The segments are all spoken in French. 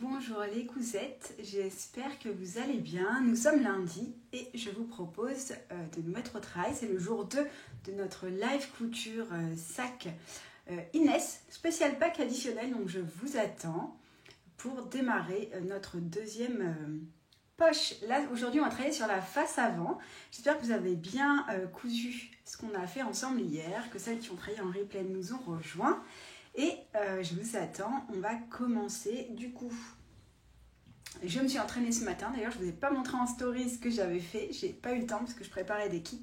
Bonjour les cousettes, j'espère que vous allez bien. Nous sommes lundi et je vous propose de nous mettre au travail. C'est le jour 2 de notre live couture sac Inès, spécial pack additionnel. Donc je vous attends pour démarrer notre deuxième poche. Là aujourd'hui on va travailler sur la face avant. J'espère que vous avez bien cousu ce qu'on a fait ensemble hier, que celles qui ont travaillé en replay nous ont rejoints. Et je vous attends, on va commencer du coup. Je me suis entraînée ce matin, d'ailleurs je ne vous ai pas montré en story ce que j'avais fait, j'ai pas eu le temps parce que je préparais des kits.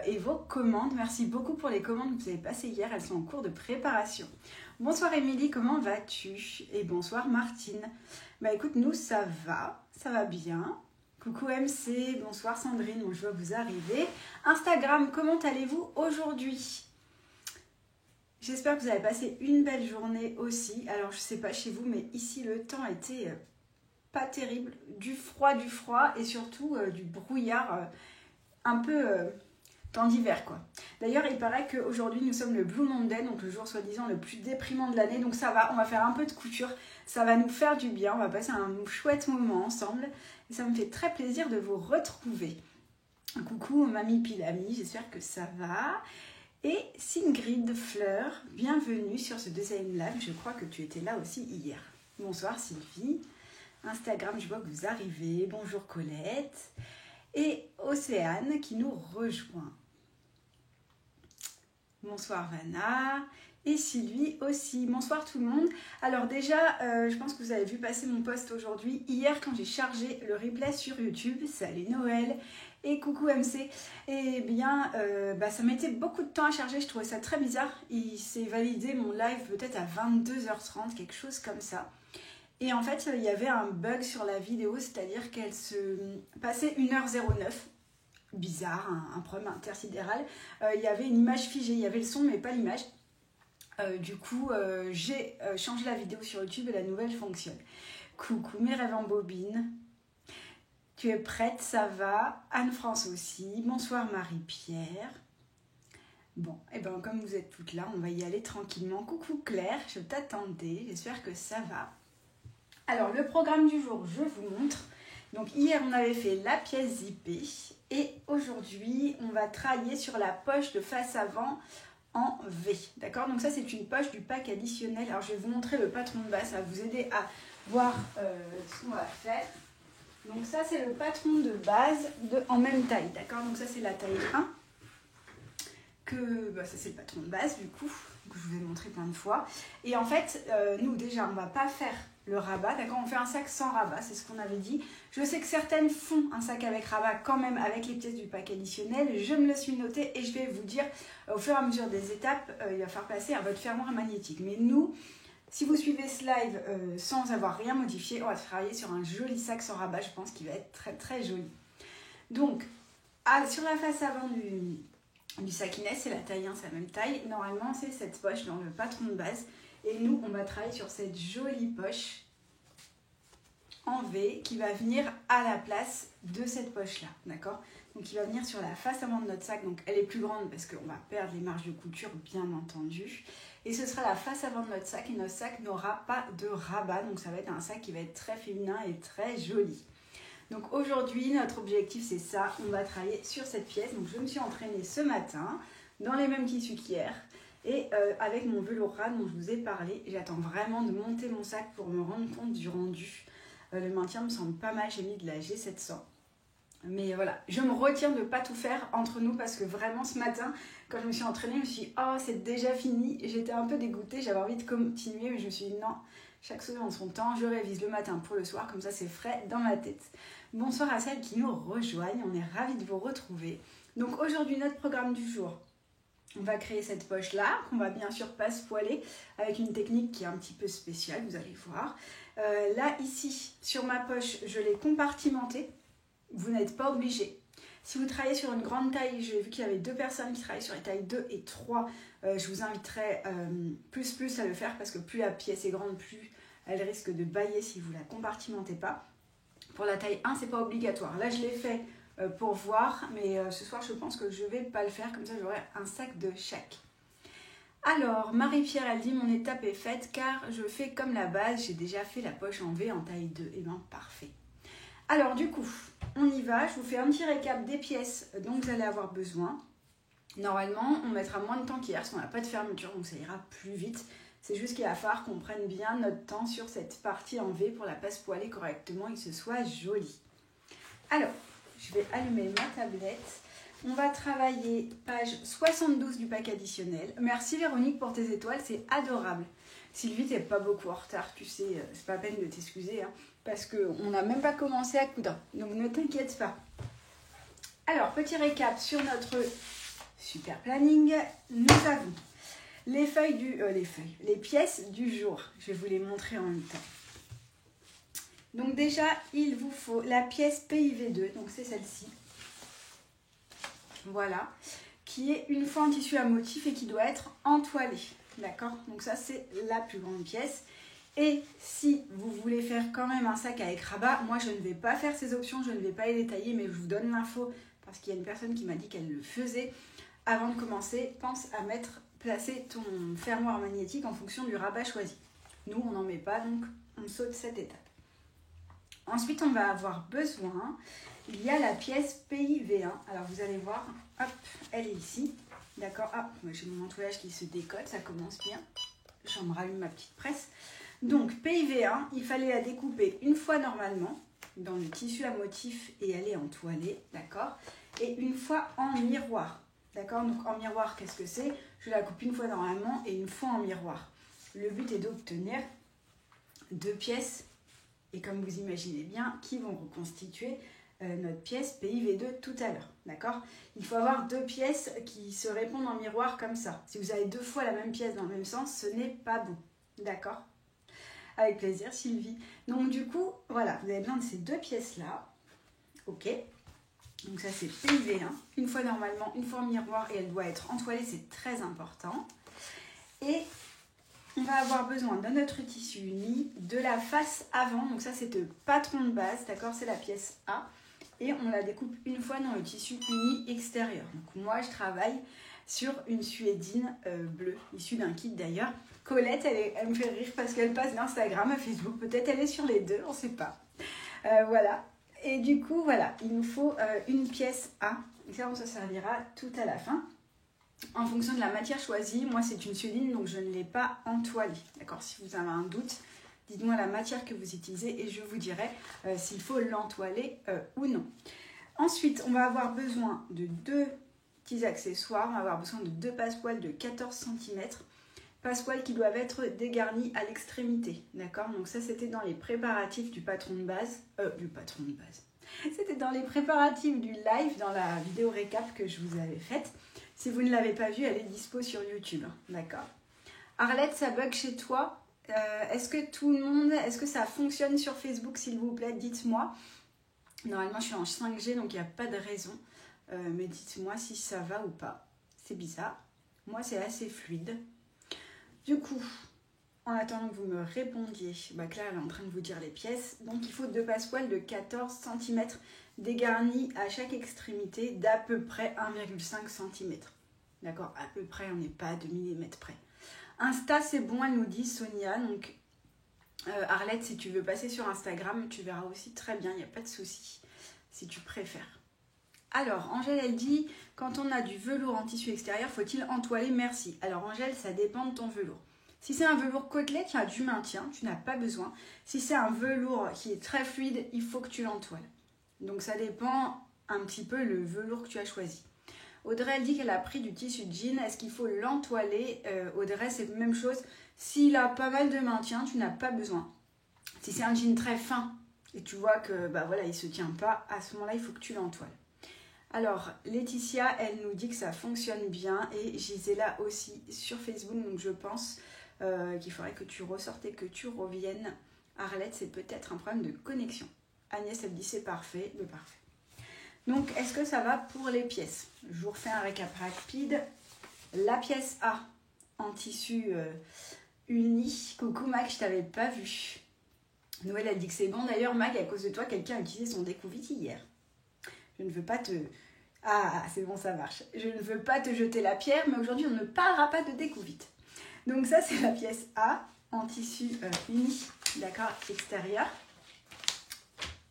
Et vos commandes, merci beaucoup pour les commandes que vous avez passées hier, elles sont en cours de préparation. Bonsoir Émilie, comment vas-tu? Et bonsoir Martine. Bah écoute, nous ça va bien. Coucou MC, bonsoir Sandrine, bon, je vois vous arriver. Instagram, comment allez-vous aujourd'hui? J'espère que vous avez passé une belle journée aussi. Alors, je ne sais pas chez vous, mais ici, le temps était pas terrible. Du froid et surtout du brouillard un peu temps d'hiver, quoi. D'ailleurs, il paraît qu'aujourd'hui, nous sommes le Blue Monday, donc le jour soi-disant le plus déprimant de l'année. Donc ça va, on va faire un peu de couture. Ça va nous faire du bien. On va passer un chouette moment ensemble. Et ça me fait très plaisir de vous retrouver. Coucou, mamie Pilami, j'espère que ça va. Et Singrid Fleur, bienvenue sur ce deuxième live. Je crois que tu étais là aussi hier. Bonsoir Sylvie. Instagram, je vois que vous arrivez. Bonjour Colette. Et Océane qui nous rejoint. Bonsoir Vanna. Et Sylvie aussi. Bonsoir tout le monde. Alors déjà, je pense que vous avez vu passer mon post aujourd'hui. Hier, quand j'ai chargé le replay sur YouTube. Salut Noël. Et coucou MC, eh bien ça mettait beaucoup de temps à charger, je trouvais ça très bizarre. Il s'est validé mon live peut-être à 22h30, quelque chose comme ça. Et en fait, il y avait un bug sur la vidéo, c'est-à-dire qu'elle se passait 1h09. Bizarre, un problème intersidéral. Il y avait une image figée, il y avait le son mais pas l'image. Du coup, j'ai changé la vidéo sur YouTube et la nouvelle fonctionne. Coucou, mes rêves en bobine. Tu es prête, ça va. Anne-France aussi. Bonsoir Marie-Pierre. Bon, et bien comme vous êtes toutes là, on va y aller tranquillement. Coucou Claire, je t'attendais. J'espère que ça va. Alors, le programme du jour, je vous montre. Donc, hier, on avait fait la pièce zippée. Et aujourd'hui, on va travailler sur la poche de face avant en V. D'accord? Donc, ça, c'est une poche du pack additionnel. Alors, je vais vous montrer le patron de base. Ça va vous aider à voir ce qu'on va faire. Donc ça, c'est le patron de base en même taille, d'accord? Donc ça, c'est la taille 1. Ça, c'est le patron de base, du coup, que je vous ai montré plein de fois. Et en fait, nous, déjà, on ne va pas faire le rabat, d'accord? On fait un sac sans rabat, c'est ce qu'on avait dit. Je sais que certaines font un sac avec rabat quand même, avec les pièces du pack additionnel. Je me le suis noté et je vais vous dire, au fur et à mesure des étapes, il va falloir passer à votre fermoir magnétique. Mais nous... Si vous suivez ce live sans avoir rien modifié, on va travailler sur un joli sac sans rabat, je pense qu'il va être très très joli. Donc, sur la face avant du sac Inès, c'est la taille 1, c'est la même taille. Normalement, c'est cette poche dans le patron de base. Et nous, on va travailler sur cette jolie poche en V qui va venir à la place de cette poche-là, d'accord? Donc, il va venir sur la face avant de notre sac. Donc, elle est plus grande parce qu'on va perdre les marges de couture, bien entendu. Et ce sera la face avant de notre sac et notre sac n'aura pas de rabat. Donc ça va être un sac qui va être très féminin et très joli. Donc aujourd'hui, notre objectif c'est ça. On va travailler sur cette pièce. Donc je me suis entraînée ce matin dans les mêmes tissus qu'hier. Et avec mon velours dont je vous ai parlé, j'attends vraiment de monter mon sac pour me rendre compte du rendu. Le maintien me semble pas mal. J'ai mis de la G700. Mais voilà, je me retiens de ne pas tout faire entre nous parce que vraiment ce matin, quand je me suis entraînée, je me suis dit « Oh, c'est déjà fini !» J'étais un peu dégoûtée, j'avais envie de continuer, mais je me suis dit « Non, chaque chose en son temps, je révise le matin pour le soir, comme ça c'est frais dans ma tête. » Bonsoir à celles qui nous rejoignent, on est ravis de vous retrouver. Donc aujourd'hui, notre programme du jour, on va créer cette poche-là, qu'on va bien sûr pas spoiler, avec une technique qui est un petit peu spéciale, vous allez voir. Là, ici, sur ma poche, je l'ai compartimentée. Vous n'êtes pas obligé. Si vous travaillez sur une grande taille, j'ai vu qu'il y avait 2 personnes qui travaillent sur les tailles 2 et 3. Je vous inviterai plus à le faire parce que plus la pièce est grande, plus elle risque de bâiller si vous ne la compartimentez pas. Pour la taille 1, ce n'est pas obligatoire. Là, je l'ai fait pour voir, mais ce soir, je pense que je ne vais pas le faire. Comme ça, j'aurai un sac de chaque. Alors, Marie-Pierre, elle dit, mon étape est faite car je fais comme la base, j'ai déjà fait la poche en V en taille 2. Eh bien, parfait. Alors, du coup, on y va. Je vous fais un petit récap des pièces dont vous allez avoir besoin. Normalement, on mettra moins de temps qu'hier parce qu'on n'a pas de fermeture, donc ça ira plus vite. C'est juste qu'il va falloir qu'on prenne bien notre temps sur cette partie en V pour la passe poêler correctement et que ce soit joli. Alors, je vais allumer ma tablette. On va travailler page 72 du pack additionnel. Merci Véronique pour tes étoiles, c'est adorable. Sylvie, t'es pas beaucoup en retard, tu sais, c'est pas la peine de t'excuser, hein, parce qu'on n'a même pas commencé à coudre. Donc ne t'inquiète pas. Alors, petit récap sur notre super planning. Nous avons les pièces du jour. Je vais vous les montrer en même temps. Donc déjà, il vous faut la pièce PIV2, donc c'est celle-ci. Voilà, qui est une fois en tissu à motif et qui doit être entoilée. D'accord? Donc ça, c'est la plus grande pièce. Et si vous voulez faire quand même un sac avec rabat, moi je ne vais pas faire ces options, je ne vais pas les détailler, mais je vous donne l'info parce qu'il y a une personne qui m'a dit qu'elle le faisait. Avant de commencer, pense à placer ton fermoir magnétique en fonction du rabat choisi. Nous, on n'en met pas, donc on saute cette étape. Ensuite, on va avoir besoin, il y a la pièce PIV1. Alors, vous allez voir, hop, elle est ici. D'accord? Ah, moi j'ai mon entoilage qui se décote, ça commence bien. Je me rallume ma petite presse. Donc, PIV1, il fallait la découper une fois normalement dans le tissu à motif et elle est entoilée, d'accord? Et une fois en miroir, d'accord? Donc, en miroir, qu'est-ce que c'est? Je la coupe une fois normalement et une fois en miroir. Le but est d'obtenir 2 pièces, et comme vous imaginez bien, qui vont reconstituer notre pièce PIV2 tout à l'heure, d'accord? Il faut avoir 2 pièces qui se répondent en miroir comme ça. Si vous avez 2 fois la même pièce dans le même sens, ce n'est pas bon, d'accord? Avec plaisir, Sylvie. Donc du coup, voilà, vous avez besoin de ces 2 pièces-là, ok? Donc ça c'est PIV1, une fois normalement, une fois en miroir, et elle doit être entoilée, c'est très important. Et on va avoir besoin de notre tissu uni, de la face avant, donc ça c'est le patron de base, d'accord, c'est la pièce A, et on la découpe une fois dans le tissu uni extérieur. Donc moi je travaille sur une suédine bleue, issue d'un kit d'ailleurs. Colette, elle me fait rire parce qu'elle passe d'Instagram à Facebook, peut-être elle est sur les deux, on ne sait pas. Voilà, et du coup voilà, il nous faut une pièce A, et ça on se servira tout à la fin. En fonction de la matière choisie, moi c'est une suédine donc je ne l'ai pas entoilée. D'accord? Si vous avez un doute, dites-moi la matière que vous utilisez et je vous dirai s'il faut l'entoiler ou non. Ensuite, on va avoir besoin de 2 petits accessoires. On va avoir besoin de 2 passepoils de 14 cm. Passepoils qui doivent être dégarnis à l'extrémité. D'accord? Donc ça c'était dans les préparatifs du patron de base. C'était dans les préparatifs du live, dans la vidéo récap que je vous avais faite. Si vous ne l'avez pas vue, elle est dispo sur YouTube. D'accord. Arlette, ça bug chez toi? Est-ce que ça fonctionne sur Facebook, s'il vous plaît? Dites-moi. Normalement, je suis en 5G, donc il n'y a pas de raison. Mais dites-moi si ça va ou pas. C'est bizarre. Moi, c'est assez fluide. Du coup, en attendant que vous me répondiez, Claire, elle est en train de vous dire les pièces. Donc, il faut 2 passepoils de 14 cm dégarnis à chaque extrémité d'à peu près 1,5 cm. D'accord, à peu près, on n'est pas à 2 mm près. Insta, c'est bon, elle nous dit Sonia. Donc, Arlette, si tu veux passer sur Instagram, tu verras aussi très bien, il n'y a pas de souci, si tu préfères. Alors, Angèle, elle dit, quand on a du velours en tissu extérieur, faut-il entoiler? Merci. Alors, Angèle, ça dépend de ton velours. Si c'est un velours côtelé, tu as du maintien, tu n'as pas besoin. Si c'est un velours qui est très fluide, il faut que tu l'entoiles. Donc ça dépend un petit peu le velours que tu as choisi. Audrey, elle dit qu'elle a pris du tissu jean. Est-ce qu'il faut l'entoiler? Audrey, c'est la même chose. S'il a pas mal de maintien, tu n'as pas besoin. Si c'est un jean très fin et tu vois que il ne se tient pas, à ce moment-là, il faut que tu l'entoiles. Alors, Laetitia, elle nous dit que ça fonctionne bien et Gisela aussi sur Facebook. Donc je pense qu'il faudrait que tu ressortes et que tu reviennes. Arlette, c'est peut-être un problème de connexion. Agnès, elle dit c'est parfait, le parfait. Donc, est-ce que ça va pour les pièces? Je vous refais un récap rapide. La pièce A en tissu uni. Coucou Mac, je t'avais pas vu. Noël, elle dit que c'est bon. D'ailleurs, Mac, à cause de toi, quelqu'un a utilisé son découvite hier. Je ne veux pas te... Ah, c'est bon, ça marche. Je ne veux pas te jeter la pierre, mais aujourd'hui, on ne parlera pas de découvite. Donc ça, c'est la pièce A en tissu uni, d'accord, extérieur.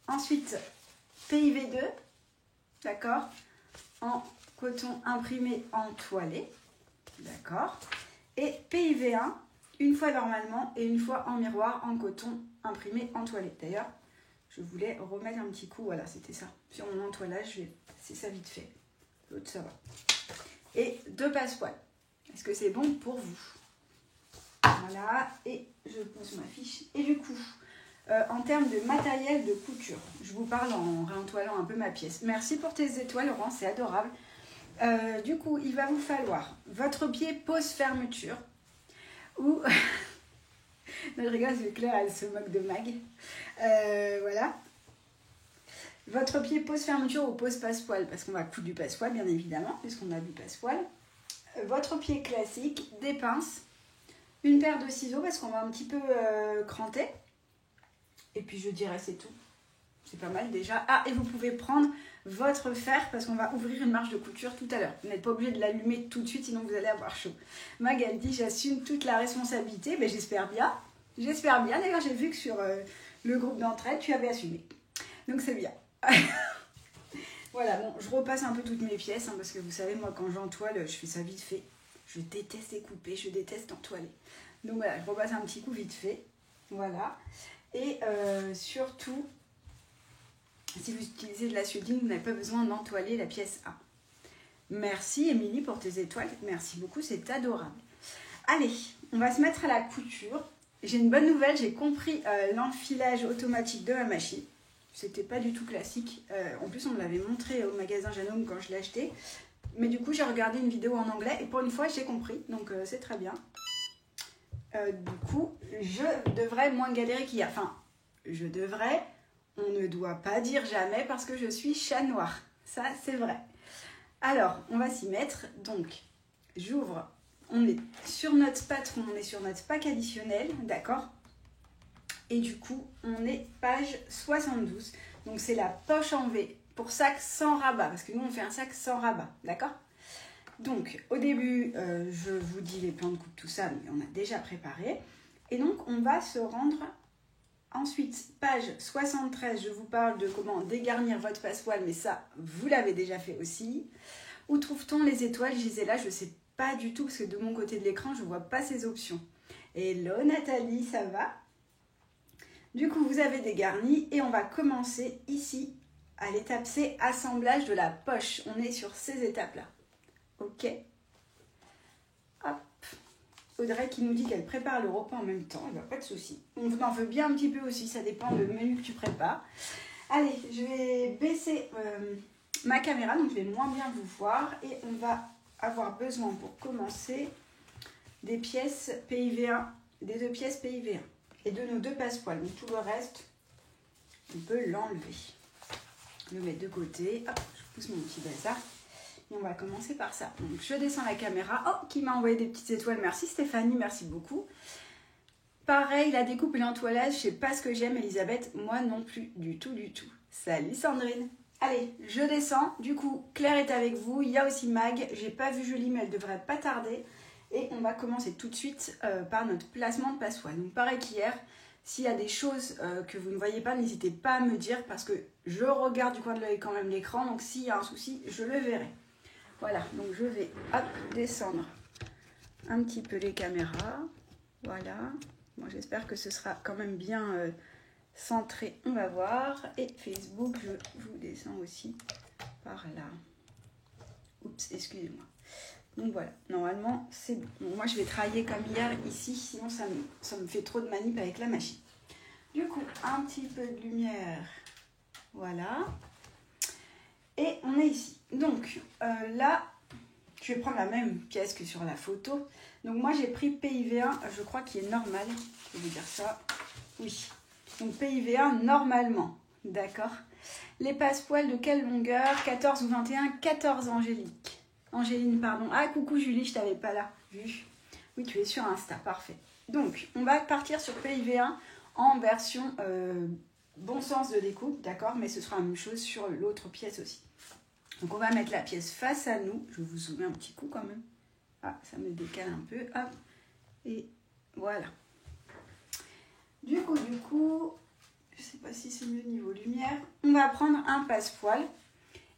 Ensuite, PIV2, d'accord, en coton imprimé en toilé, d'accord. Et PIV1, une fois normalement et une fois en miroir en coton imprimé en toilé. D'ailleurs, je voulais remettre un petit coup, voilà, c'était ça. Sur mon entoilage, je vais passer ça vite fait. L'autre, ça va. Et 2 passepoils. Est-ce que c'est bon pour vous? Voilà, et je pose ma fiche. Et du coup, en termes de matériel de couture, je vous parle en réentoilant un peu ma pièce. Merci pour tes étoiles, Laurent, c'est adorable. Du coup, il va vous falloir votre pied pose fermeture ou... non, je rigole, parce que Claire, elle se moque de Mag. Voilà. Votre pied pose fermeture ou pose passepoil, parce qu'on va coudre du passepoil, bien évidemment, puisqu'on a du passepoil. Votre pied classique, des pinces, une paire de ciseaux, parce qu'on va un petit peu cranter. Et puis, je dirais, c'est tout. C'est pas mal déjà. Ah, et vous pouvez prendre votre fer, parce qu'on va ouvrir une marge de couture tout à l'heure. Vous n'êtes pas obligé de l'allumer tout de suite, sinon vous allez avoir chaud. Mag, elle dit, j'assume toute la responsabilité. Ben, j'espère bien. J'espère bien. D'ailleurs, j'ai vu que sur le groupe d'entraide, tu avais assumé. Donc, c'est bien. Voilà, bon, je repasse un peu toutes mes pièces, hein, parce que vous savez, moi, quand j'entoile, je fais ça vite fait. Je déteste découper, je déteste entoiler. Donc voilà, je repasse un petit coup vite fait. Voilà. Et surtout, si vous utilisez de la sueline, vous n'avez pas besoin d'entoiler la pièce A. Merci, Émilie, pour tes étoiles. Merci beaucoup, c'est adorable. Allez, on va se mettre à la couture. J'ai une bonne nouvelle, j'ai compris l'enfilage automatique de ma machine. C'était pas du tout classique. En plus, on me l'avait montré au magasin Janome quand je l'ai acheté. Mais du coup, j'ai regardé une vidéo en anglais et pour une fois, j'ai compris. Donc, c'est très bien. Du coup, je devrais moins galérer qu'hier. Enfin, je devrais. On ne doit pas dire jamais parce que je suis chat noir. Ça, c'est vrai. Alors, on va s'y mettre. Donc, j'ouvre. On est sur notre patron, on est sur notre pack additionnel, d'accord? Et du coup, on est page 72. Donc, c'est la poche en V pour sac sans rabat. Parce que nous, on fait un sac sans rabat. D'accord? Donc, au début, je vous dis les plans de coupe, tout ça, mais on a déjà préparé. Et donc, on va se rendre ensuite, page 73. Je vous parle de comment dégarnir votre passepoil. Mais ça, vous l'avez déjà fait aussi. Où trouve-t-on les étoiles, Gisela? Je ne sais pas du tout parce que de mon côté de l'écran, je ne vois pas ces options. Hello Nathalie, ça va? Du coup, vous avez dégarni et on va commencer ici à l'étape C, assemblage de la poche. On est sur ces étapes-là. Ok. Hop. Audrey qui nous dit qu'elle prépare le repas en même temps. Il n'y a pas de souci. On en veut bien un petit peu aussi. Ça dépend du menu que tu prépares. Allez, je vais baisser ma caméra. Donc, je vais moins bien vous voir. Et on va avoir besoin pour commencer des pièces PIV1. Des 2 pièces PIV1. Et de nos 2 passepoils. Donc tout le reste, on peut l'enlever. Le mettre de côté. Hop, je pousse mon petit bazar. Et on va commencer par ça. Donc je descends la caméra. Oh, qui m'a envoyé des petites étoiles. Merci Stéphanie, merci beaucoup. Pareil, la découpe et l'entoilage, je sais pas ce que j'aime, Elisabeth. Moi non plus, du tout, du tout. Salut Sandrine. Allez, je descends. Du coup, Claire est avec vous. Il y a aussi Mag. J'ai pas vu Julie, mais elle devrait pas tarder. Et on va commencer tout de suite par notre placement de passepoil. Donc pareil qu'hier, s'il y a des choses que vous ne voyez pas, n'hésitez pas à me dire parce que je regarde du coin de l'œil quand même l'écran. Donc s'il y a un souci, je le verrai. Voilà, donc je vais hop, descendre un petit peu les caméras. Voilà, moi j'espère que ce sera quand même bien centré. On va voir. Et Facebook, je vous descends aussi par là. Oups, excusez-moi. Donc voilà, normalement c'est bon. Donc moi je vais travailler comme hier ici, sinon ça me fait trop de manip avec la machine. Du coup, un petit peu de lumière, voilà. Et on est ici. Donc là, je vais prendre la même pièce que sur la photo. Donc moi j'ai pris PIV1, je crois qu'il est normal. Je vais vous dire ça. Oui. Donc PIV1 normalement, d'accord. Les passepoils de quelle longueur? 14 ou 21? 14 Angélique. Angéline, pardon. Ah, coucou Julie, je t'avais pas là vu. Oui, tu es sur Insta, parfait. Donc, on va partir sur PIV1 en version bon sens de découpe, d'accord? Mais ce sera la même chose sur l'autre pièce aussi. Donc, on va mettre la pièce face à nous. Je vous zoome un petit coup quand même. Ah, ça me décale un peu. Hop. Et voilà. Du coup, je sais pas si c'est mieux niveau lumière. On va prendre un passepoil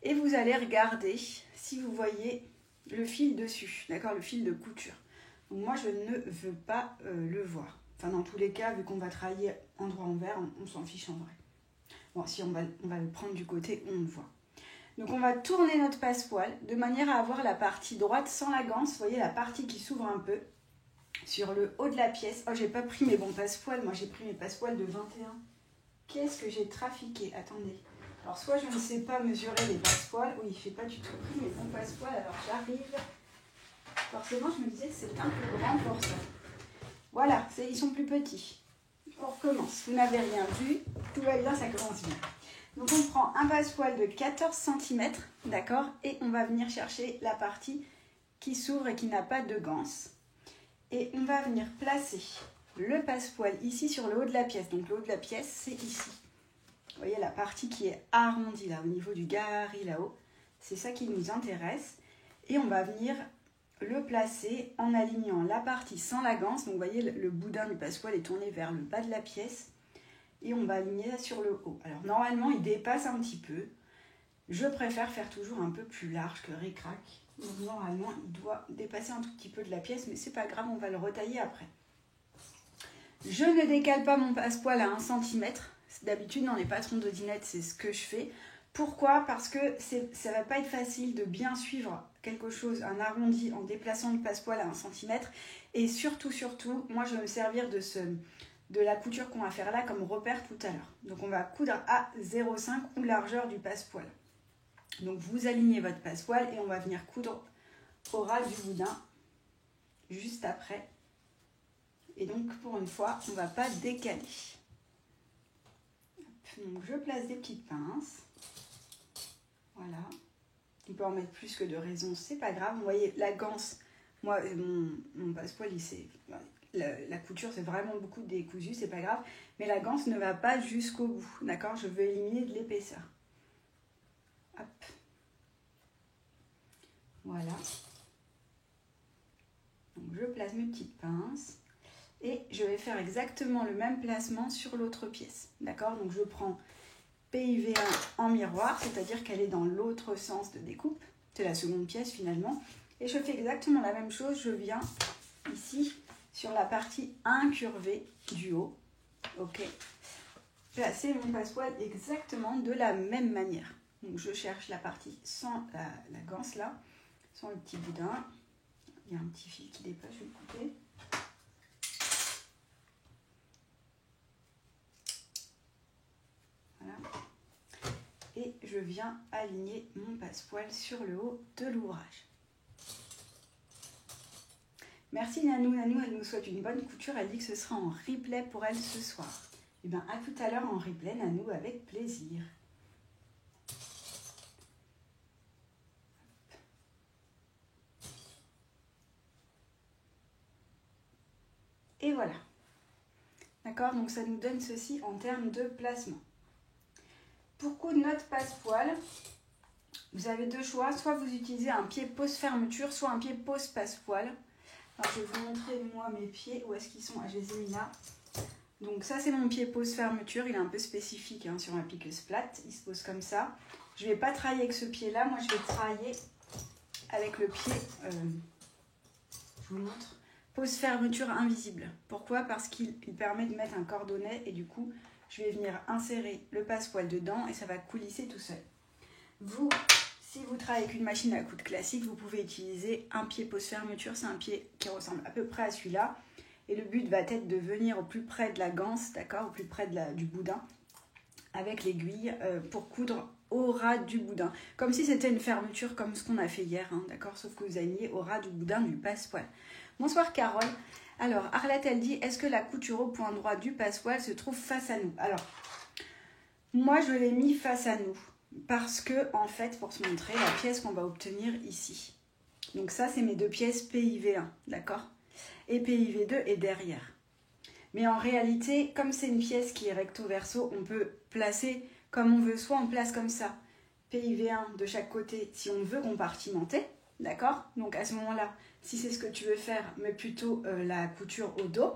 et vous allez regarder si vous voyez le fil dessus, d'accord, le fil de couture. Donc moi, je ne veux pas le voir. Enfin, dans tous les cas, vu qu'on va travailler endroit envers, on s'en fiche en vrai. Bon, si on va le prendre du côté, on le voit. Donc on va tourner notre passepoil de manière à avoir la partie droite sans la ganse. Vous voyez la partie qui s'ouvre un peu sur le haut de la pièce. Oh, j'ai pas pris mes bons passepoils. Moi, j'ai pris mes passepoils de 21. Qu'est-ce que j'ai trafiqué? Attendez. Alors, soit je ne sais pas mesurer les passepoils. Oui, je n'ai pas du tout pris mes bons passepoils. Alors, j'arrive. Forcément, je me disais que c'est un peu grand pour ça. Voilà, ils sont plus petits. On recommence. Vous n'avez rien vu. Tout va bien, ça commence bien. Donc, on prend un passepoil de 14 cm, d'accord? Et on va venir chercher la partie qui s'ouvre et qui n'a pas de ganse. Et on va venir placer le passepoil ici sur le haut de la pièce. Donc, le haut de la pièce, c'est ici. Vous voyez la partie qui est arrondie là, au niveau du gari là-haut. C'est ça qui nous intéresse. Et on va venir le placer en alignant la partie sans la ganse. Donc, vous voyez, le boudin du passepoil est tourné vers le bas de la pièce. Et on va aligner ça sur le haut. Alors, normalement, il dépasse un petit peu. Je préfère faire toujours un peu plus large que ric-rac. Donc, normalement, il doit dépasser un tout petit peu de la pièce, mais c'est pas grave, on va le retailler après. Je ne décale pas mon passepoil à 1 cm. D'habitude, dans les patrons de dinette, c'est ce que je fais. Pourquoi? Parce que ça ne va pas être facile de bien suivre quelque chose, un arrondi, en déplaçant le passepoil à 1 cm. Et surtout, moi, je vais me servir de la couture qu'on va faire là comme repère tout à l'heure. Donc, on va coudre à 0,5 ou largeur du passepoil. Donc, vous alignez votre passepoil et on va venir coudre au ras du boudin juste après. Et donc, pour une fois, on ne va pas décaler. Donc, je place des petites pinces. Voilà. On peut en mettre plus que de raison, c'est pas grave. Vous voyez, la ganse, moi, mon passepoil, la couture, c'est vraiment beaucoup décousu, c'est pas grave. Mais la ganse ne va pas jusqu'au bout, d'accord? Je veux éliminer de l'épaisseur. Hop. Voilà. Donc, je place mes petites pinces. Et je vais faire exactement le même placement sur l'autre pièce. D'accord? Donc je prends PIV1 en miroir, c'est-à-dire qu'elle est dans l'autre sens de découpe. C'est la seconde pièce finalement. Et je fais exactement la même chose. Je viens ici sur la partie incurvée du haut. Ok? Placer mon passepoil exactement de la même manière. Donc je cherche la partie sans la ganse là, sans le petit boudin. Il y a un petit fil qui dépasse, je vais le couper. Et je viens aligner mon passepoil sur le haut de l'ouvrage. Merci Nanou. Nanou, elle nous souhaite une bonne couture. Elle dit que ce sera en replay pour elle ce soir. Et bien, à tout à l'heure en replay, Nanou, avec plaisir. Et voilà. D'accord? Donc, ça nous donne ceci en termes de placement. Pour coudre notre passepoil, vous avez deux choix. Soit vous utilisez un pied pose fermeture, soit un pied pose passepoil. Alors, je vais vous montrer moi mes pieds. Où est-ce qu'ils sont? Ah, je les ai mis là. Donc ça, c'est mon pied pose fermeture. Il est un peu spécifique hein, sur ma piqueuse plate. Il se pose comme ça. Je ne vais pas travailler avec ce pied-là. Moi, je vais travailler avec le pied... je vous montre. Pose fermeture invisible. Pourquoi? Parce qu'il permet de mettre un cordonnet et du coup, je vais venir insérer le passepoil dedans et ça va coulisser tout seul. Vous, si vous travaillez avec une machine à coudre classique, vous pouvez utiliser un pied pose fermeture. C'est un pied qui ressemble à peu près à celui-là. Et le but va être de venir au plus près de la ganse, d'accord, au plus près du boudin, avec l'aiguille pour coudre au ras du boudin. Comme si c'était une fermeture comme ce qu'on a fait hier, hein, d'accord, sauf que vous alignez au ras du boudin du passepoil. Bonsoir Carole. Alors, Arlette, elle dit, est-ce que la couture au point droit du passepoil se trouve face à nous? Alors, moi, je l'ai mis face à nous. Parce que, en fait, pour se montrer, la pièce qu'on va obtenir ici. Donc ça, c'est mes deux pièces PIV1, d'accord? Et PIV2 est derrière. Mais en réalité, comme c'est une pièce qui est recto-verso, on peut placer comme on veut. Soit on place comme ça, PIV1 de chaque côté, si on veut compartimenter, d'accord? Donc à ce moment-là, si c'est ce que tu veux faire, mais plutôt la couture au dos.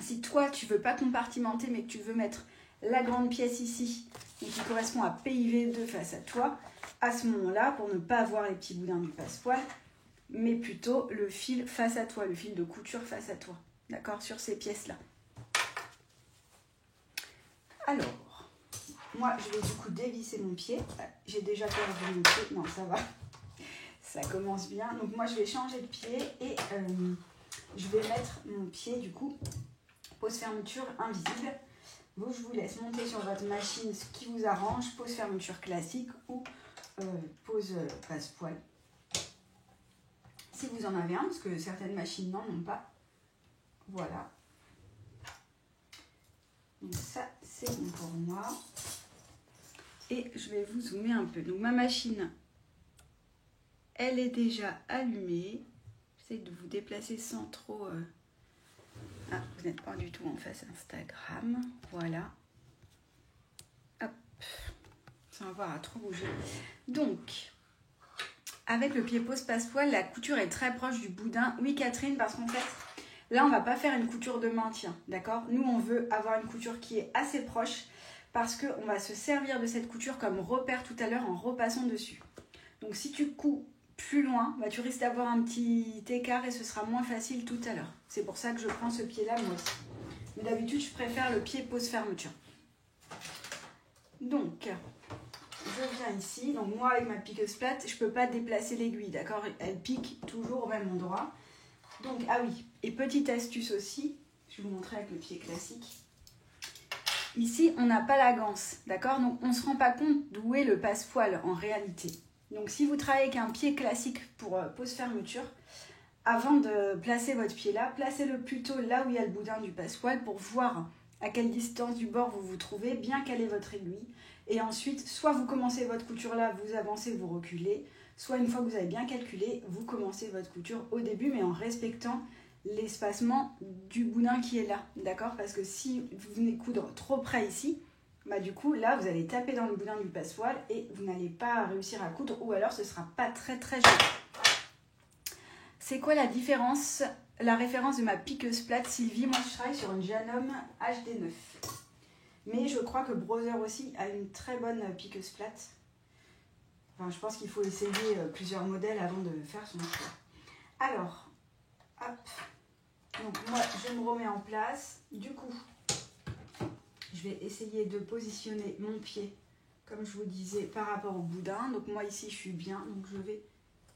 Si toi, tu veux pas compartimenter, mais que tu veux mettre la grande pièce ici, donc qui correspond à PIV2 face à toi, à ce moment-là, pour ne pas avoir les petits boudins du passepoil, mais plutôt le fil face à toi, le fil de couture face à toi, d'accord, sur ces pièces-là. Alors, moi, je vais du coup dévisser mon pied. J'ai déjà perdu mon pied, non, ça va, ça commence bien. Donc moi, je vais changer de pied et je vais mettre mon pied, du coup, pose fermeture invisible. Vous, je vous laisse monter sur votre machine ce qui vous arrange, pose fermeture classique ou pose passepoil. Si vous en avez un, parce que certaines machines n'en ont pas. Voilà. Donc ça, c'est bon pour moi. Et je vais vous zoomer un peu. Donc ma machine, elle est déjà allumée. J'essaie de vous déplacer sans trop... Ah, vous n'êtes pas du tout en face Instagram. Voilà. Hop. Sans avoir à trop bouger. Donc, avec le pied pose passepoil, la couture est très proche du boudin. Oui, Catherine, parce qu'en fait, là, on va pas faire une couture de maintien, d'accord? Nous, on veut avoir une couture qui est assez proche parce qu'on va se servir de cette couture comme repère tout à l'heure en repassant dessus. Donc, si tu couds plus loin, bah, tu risques d'avoir un petit écart et ce sera moins facile tout à l'heure. C'est pour ça que je prends ce pied-là, moi aussi. Mais d'habitude, je préfère le pied pose fermeture. Donc, je viens ici. Donc, moi, avec ma piqueuse plate, je ne peux pas déplacer l'aiguille, d'accord? Elle pique toujours au même endroit. Donc, ah oui, et petite astuce aussi, je vais vous montrer avec le pied classique. Ici, on n'a pas la ganse, d'accord? Donc, on ne se rend pas compte d'où est le passepoil en réalité. Donc, si vous travaillez avec un pied classique pour pose fermeture, avant de placer votre pied là, placez-le plutôt là où il y a le boudin du passepoil pour voir à quelle distance du bord vous vous trouvez, bien caler votre aiguille. Et ensuite, soit vous commencez votre couture là, vous avancez, vous reculez, soit une fois que vous avez bien calculé, vous commencez votre couture au début, mais en respectant l'espacement du boudin qui est là, d'accord? Parce que si vous venez coudre trop près ici, bah du coup, là, vous allez taper dans le boudin du passepoil et vous n'allez pas réussir à coudre, ou alors ce sera pas très très joli. C'est quoi la différence, la référence de ma piqueuse plate, Sylvie? Moi, je travaille sur une Janome HD9. Mais je crois que Brother aussi a une très bonne piqueuse plate. Enfin, je pense qu'il faut essayer plusieurs modèles avant de faire son choix. Alors, hop. Donc moi, je me remets en place. Du coup, je vais essayer de positionner mon pied, comme je vous disais, par rapport au boudin. Donc moi, ici, je suis bien. Donc je vais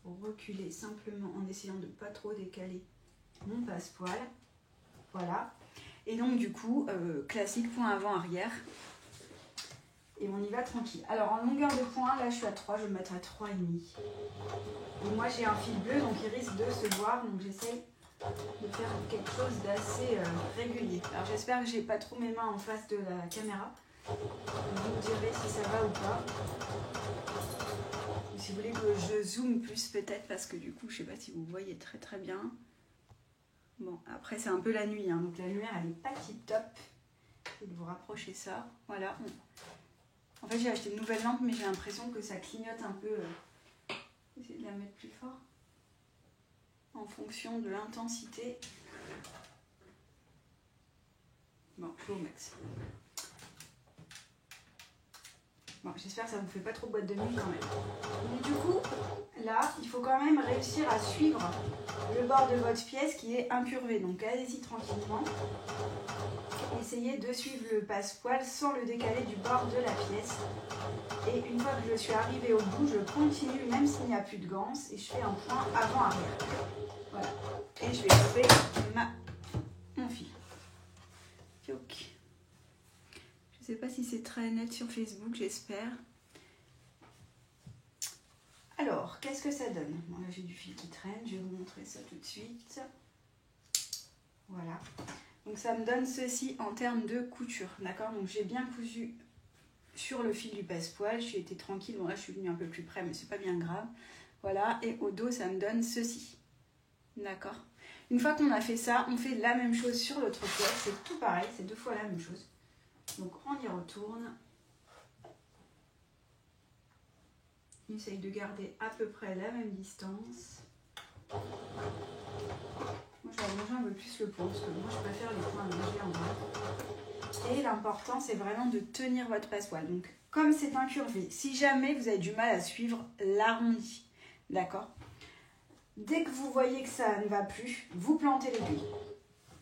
reculer simplement en essayant de ne pas trop décaler mon passepoil. Voilà. Et donc, du coup, classique point avant-arrière. Et on y va tranquille. Alors, en longueur de point, là, je suis à 3. Je vais me mettre à 3,5. Et moi, j'ai un fil bleu, donc il risque de se voir. Donc, j'essaye de faire quelque chose d'assez régulier. Alors, j'espère que j'ai pas trop mes mains en face de la caméra. Vous me direz si ça va ou pas. Ou si vous voulez que je zoome plus, peut-être, parce que du coup, je sais pas si vous voyez très très bien. Bon, après, c'est un peu la nuit, hein, donc la lumière, elle n'est pas tip-top. Essayez de vous rapprocher ça. Voilà. En fait, j'ai acheté une nouvelle lampe, mais j'ai l'impression que ça clignote un peu. Essayez de la mettre plus fort. En fonction de l'intensité. Bon, je vais au max. Bon, j'espère que ça ne vous fait pas trop boîte de nuit quand même. Donc du coup, là, il faut quand même réussir à suivre le bord de votre pièce qui est incurvé. Donc allez-y tranquillement. Essayez de suivre le passepoil sans le décaler du bord de la pièce. Et une fois que je suis arrivée au bout, je continue même s'il n'y a plus de ganse et je fais un point avant-arrière. Voilà. Et je vais couper mon fil. Ok. Je ne sais pas si c'est très net sur Facebook, j'espère. Alors, qu'est-ce que ça donne? Bon, là, j'ai du fil qui traîne. Je vais vous montrer ça tout de suite. Voilà. Donc, ça me donne ceci en termes de couture. D'accord? Donc, j'ai bien cousu sur le fil du passepoil. J'ai été tranquille. Bon, là, je suis venue un peu plus près, mais c'est pas bien grave. Voilà. Et au dos, ça me donne ceci. D'accord? Une fois qu'on a fait ça, on fait la même chose sur l'autre pièce. C'est tout pareil. C'est 2 fois la même chose. Donc, on y retourne. On essaye de garder à peu près la même distance. Moi, je vais allonger un peu plus le pont, parce que moi, je préfère les points allongés en vrai. Et l'important, c'est vraiment de tenir votre passepoil. Donc, comme c'est incurvé, si jamais vous avez du mal à suivre l'arrondi, d'accord? Dès que vous voyez que ça ne va plus, vous plantez l'aiguille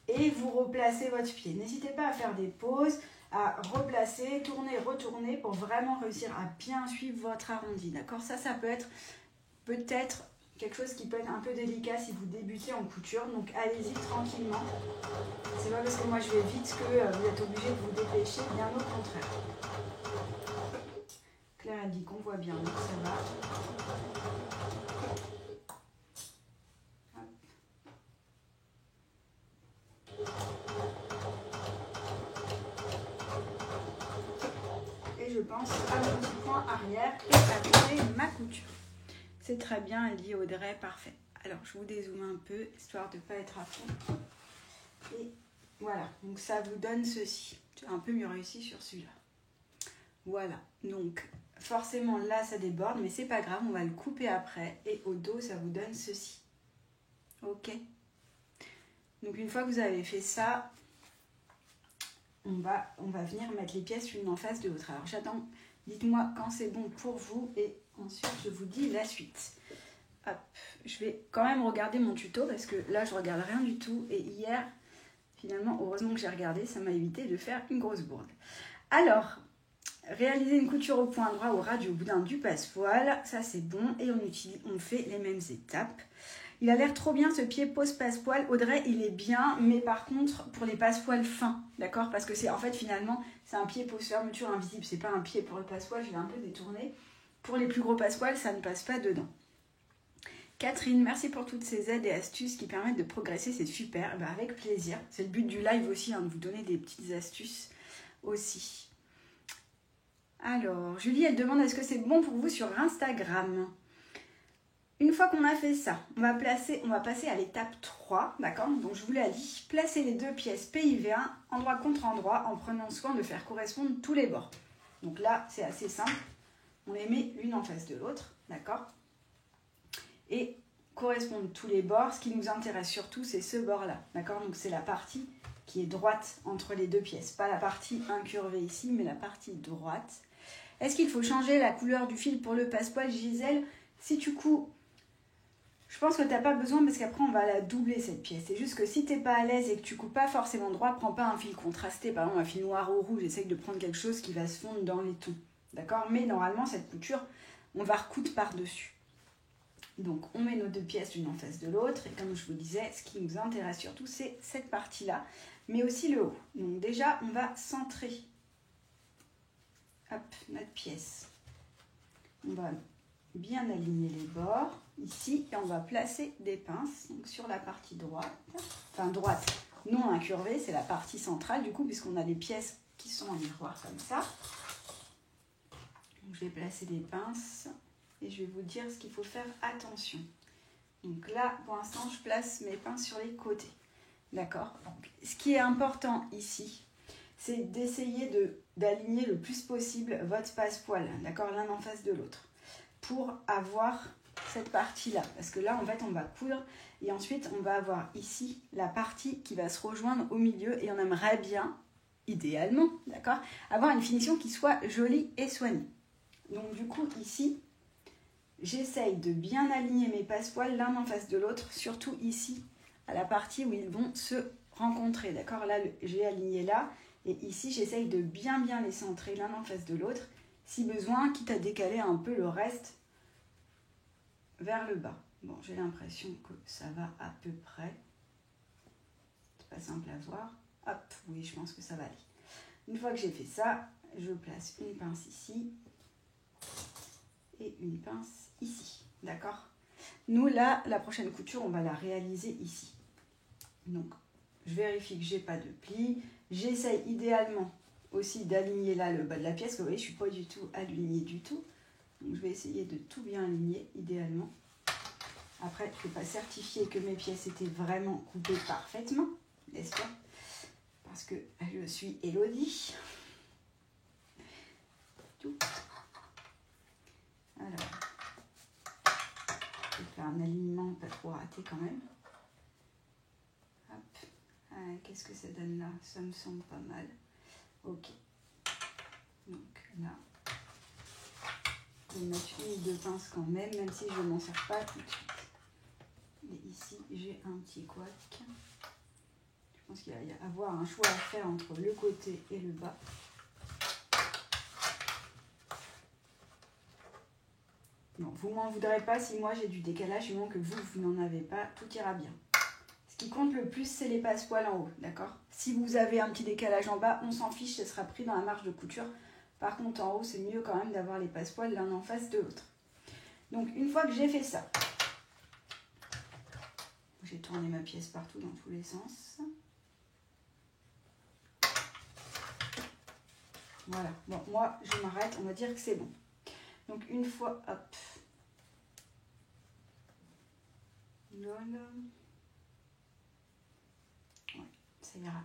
et vous replacez votre pied. N'hésitez pas à faire des pauses, à replacer, tourner, retourner pour vraiment réussir à bien suivre votre arrondi. D'accord? Ça peut être peut-être quelque chose qui peut être un peu délicat si vous débutez en couture. Donc allez-y tranquillement. C'est pas parce que moi je vais vite que vous êtes obligé de vous dépêcher, bien au contraire. Claire elle dit qu'on voit bien, donc ça va. Et je pense à mon petit point arrière et à tourner ma couture. C'est très bien, elle dit Audrey, parfait. Alors je vous dézoome un peu, histoire de ne pas être à fond. Et voilà, donc ça vous donne ceci. J'ai un peu mieux réussi sur celui-là. Voilà, donc forcément là ça déborde, mais c'est pas grave, on va le couper après. Et au dos, ça vous donne ceci. Ok. Donc une fois que vous avez fait ça, on va venir mettre les pièces l'une en face de l'autre. Alors j'attends, dites-moi quand c'est bon pour vous et ensuite je vous dis la suite. Hop, je vais quand même regarder mon tuto parce que là je regarde rien du tout et hier finalement heureusement que j'ai regardé, ça m'a évité de faire une grosse bourde. Alors, réaliser une couture au point droit au ras du boudin du passepoil, ça c'est bon et on fait les mêmes étapes. Il a l'air trop bien ce pied pose passepoil. Audrey, il est bien, mais par contre, pour les passepoils fins, d'accord? Parce que c'est en fait finalement, c'est un pied pose fermeture invisible. C'est pas un pied pour le passepoil, je l'ai un peu détourné. Pour les plus gros passepoils, ça ne passe pas dedans. Catherine, merci pour toutes ces aides et astuces qui permettent de progresser, c'est super. Bah, avec plaisir. C'est le but du live aussi, hein, de vous donner des petites astuces aussi. Alors, Julie, elle demande est-ce que c'est bon pour vous sur Instagram? Une fois qu'on a fait ça, on va passer à l'étape 3, d'accord? Donc je vous la lis. Placez les deux pièces PIV1 endroit contre endroit en prenant soin de faire correspondre tous les bords. Donc là, c'est assez simple. On les met l'une en face de l'autre, d'accord? Et correspondre tous les bords, ce qui nous intéresse surtout, c'est ce bord-là, d'accord? Donc c'est la partie qui est droite entre les deux pièces. Pas la partie incurvée ici, mais la partie droite. Est-ce qu'il faut changer la couleur du fil pour le passepoil, Gisèle? Si tu couds... Je pense que tu n'as pas besoin parce qu'après on va la doubler cette pièce. C'est juste que si tu n'es pas à l'aise et que tu ne coupes pas forcément droit, prends pas un fil contrasté, par exemple un fil noir ou rouge. Essaye de prendre quelque chose qui va se fondre dans les tons. D'accord? Mais normalement cette couture, on va recoudre par-dessus. Donc on met nos deux pièces l'une en face de l'autre. Et comme je vous disais, ce qui nous intéresse surtout, c'est cette partie-là, mais aussi le haut. Donc déjà, on va centrer notre pièce. On va bien aligner les bords ici et on va placer des pinces donc sur la partie droite, enfin droite non incurvée, c'est la partie centrale du coup puisqu'on a des pièces qui sont en miroir comme ça. Donc, je vais placer des pinces et je vais vous dire ce qu'il faut faire attention. Donc là pour l'instant je place mes pinces sur les côtés, d'accord? Donc ce qui est important ici, c'est d'essayer d'aligner le plus possible votre passepoil, d'accord, l'un en face de l'autre, pour avoir cette partie-là. Parce que là, en fait, on va coudre et ensuite, on va avoir ici la partie qui va se rejoindre au milieu et on aimerait bien, idéalement, d'accord, avoir une finition qui soit jolie et soignée. Donc, du coup, ici, j'essaye de bien aligner mes passepoils l'un en face de l'autre, surtout ici, à la partie où ils vont se rencontrer, d'accord. Là, j'ai aligné là et ici, j'essaye de bien les centrer l'un en face de l'autre. Si besoin, quitte à décaler un peu le reste vers le bas. Bon, j'ai l'impression que ça va à peu près. C'est pas simple à voir. Hop, oui, je pense que ça va aller. Une fois que j'ai fait ça, je place une pince ici et une pince ici. D'accord? Nous, là, la prochaine couture, on va la réaliser ici. Donc, je vérifie que j'ai pas de plis. J'essaye idéalement aussi d'aligner là le bas de la pièce. Vous voyez, je ne suis pas du tout alignée du tout. Donc, je vais essayer de tout bien aligner idéalement. Après, je ne peux pas certifier que mes pièces étaient vraiment coupées parfaitement, n'est-ce pas? Parce que je suis Elodie. Tout. Alors, je vais faire un alignement de pas trop rater quand même. Qu'est-ce que ça donne là? Ça me semble pas mal. Ok. Donc là, je vais mettre une de pince quand même si je ne m'en sers pas tout de suite. Et ici, j'ai un petit couac. Je pense qu'il va y avoir un choix à faire entre le côté et le bas. Bon, vous m'en voudrez pas si moi j'ai du décalage, du moment que vous n'en avez pas, tout ira bien. Ce qui compte le plus, c'est les passepoils en haut, d'accord? Si vous avez un petit décalage en bas, on s'en fiche, ce sera pris dans la marge de couture. Par contre, en haut, c'est mieux quand même d'avoir les passepoils l'un en face de l'autre. Donc, une fois que j'ai fait ça, j'ai tourné ma pièce partout dans tous les sens. Voilà. Bon, moi, je m'arrête. On va dire que c'est bon. Donc, une fois, hop. Voilà. Ouais, ça ira.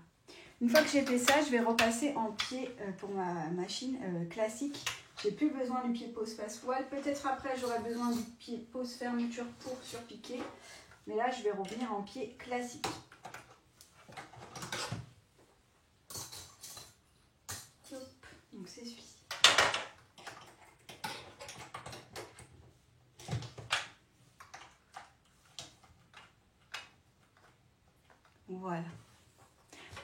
Une fois que j'ai fait ça, je vais repasser en pied pour ma machine classique. J'ai plus besoin du pied pose passepoil. Peut-être après, j'aurai besoin du pied pose fermeture pour surpiquer. Mais là, je vais revenir en pied classique. Hop. Donc, c'est celui-ci. Voilà.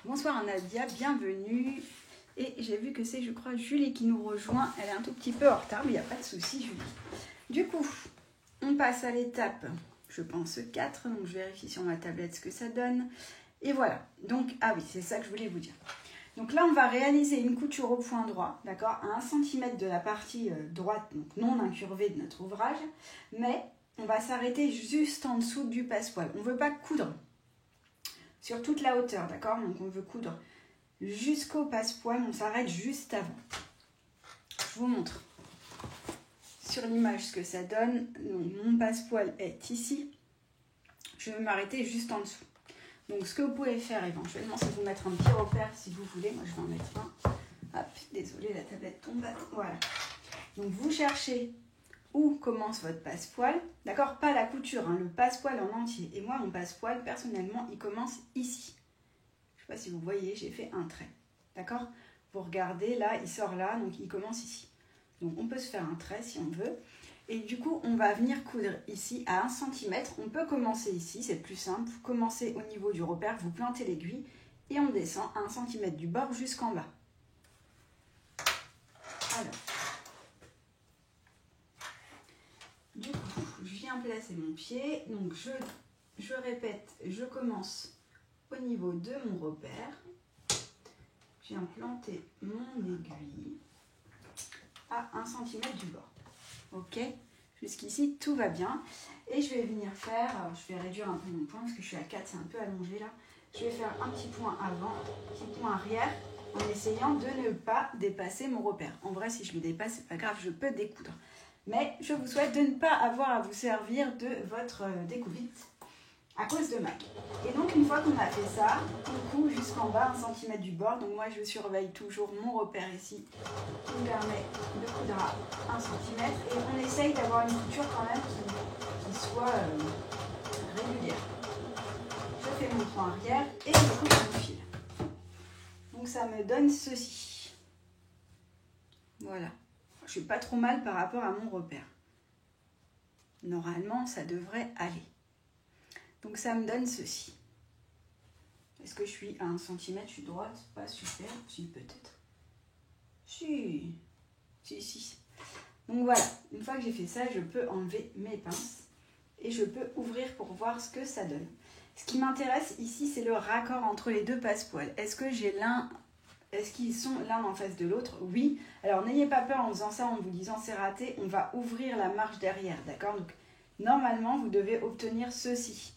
Bonsoir Nadia, bienvenue. Et j'ai vu que c'est, je crois, Julie qui nous rejoint. Elle est un tout petit peu en retard, mais il n'y a pas de souci, Julie. Du coup, on passe à l'étape, je pense, 4. Donc, je vérifie sur ma tablette ce que ça donne. Et voilà. Donc, ah oui, c'est ça que je voulais vous dire. Donc là, on va réaliser une couture au point droit, d'accord, à 1 cm de la partie droite, donc non incurvée de notre ouvrage. Mais on va s'arrêter juste en dessous du passepoil. On ne veut pas coudre sur toute la hauteur, d'accord? Donc, on veut coudre jusqu'au passepoil, on s'arrête juste avant. Je vous montre sur l'image ce que ça donne. Donc, mon passepoil est ici. Je vais m'arrêter juste en dessous. Donc, ce que vous pouvez faire éventuellement, c'est vous mettre un petit repère si vous voulez. Moi, je vais en mettre un. Hop, désolée, la tablette tombe. Voilà. Donc, vous cherchez où commence votre passepoil. D'accord? Pas la couture, hein, le passepoil en entier. Et moi, mon passepoil, personnellement, il commence ici. Je ne sais pas si vous voyez, j'ai fait un trait. D'accord? Vous regardez, là, il sort là, donc il commence ici. Donc, on peut se faire un trait si on veut. Et du coup, on va venir coudre ici à 1 cm. On peut commencer ici, c'est plus simple. Vous commencez au niveau du repère, vous plantez l'aiguille et on descend à 1 cm du bord jusqu'en bas. Alors, du coup, je viens placer mon pied. Donc, je répète, je commence au niveau de mon repère. Je viens planter mon aiguille à 1 cm du bord. Ok, jusqu'ici tout va bien. Et je vais venir faire, je vais réduire un peu mon point parce que je suis à 4, c'est un peu allongé là. Je vais faire un petit point avant, un petit point arrière en essayant de ne pas dépasser mon repère. En vrai, si je le dépasse, c'est pas grave, je peux découdre. Mais je vous souhaite de ne pas avoir à vous servir de votre découvite à cause de Mag. Et donc, une fois qu'on a fait ça, on coud jusqu'en bas, 1 cm du bord. Donc, moi, je surveille toujours mon repère ici, qui me permet de coudre à 1 cm. Et on essaye d'avoir une couture quand même qui soit régulière. Je fais mon point arrière et je coupe mon fil. Donc, ça me donne ceci. Voilà. Je suis pas trop mal par rapport à mon repère. Normalement, ça devrait aller. Donc, ça me donne ceci. Est-ce que je suis à 1 cm? Je suis droite? Pas super. Si, peut-être. Si. Donc, voilà. Une fois que j'ai fait ça, je peux enlever mes pinces. Et je peux ouvrir pour voir ce que ça donne. Ce qui m'intéresse ici, c'est le raccord entre les deux passepoils. Est-ce qu'ils sont l'un en face de l'autre? Oui. Alors, n'ayez pas peur en faisant ça, en vous disant c'est raté. On va ouvrir la marge derrière, d'accord? Donc, normalement, vous devez obtenir ceci.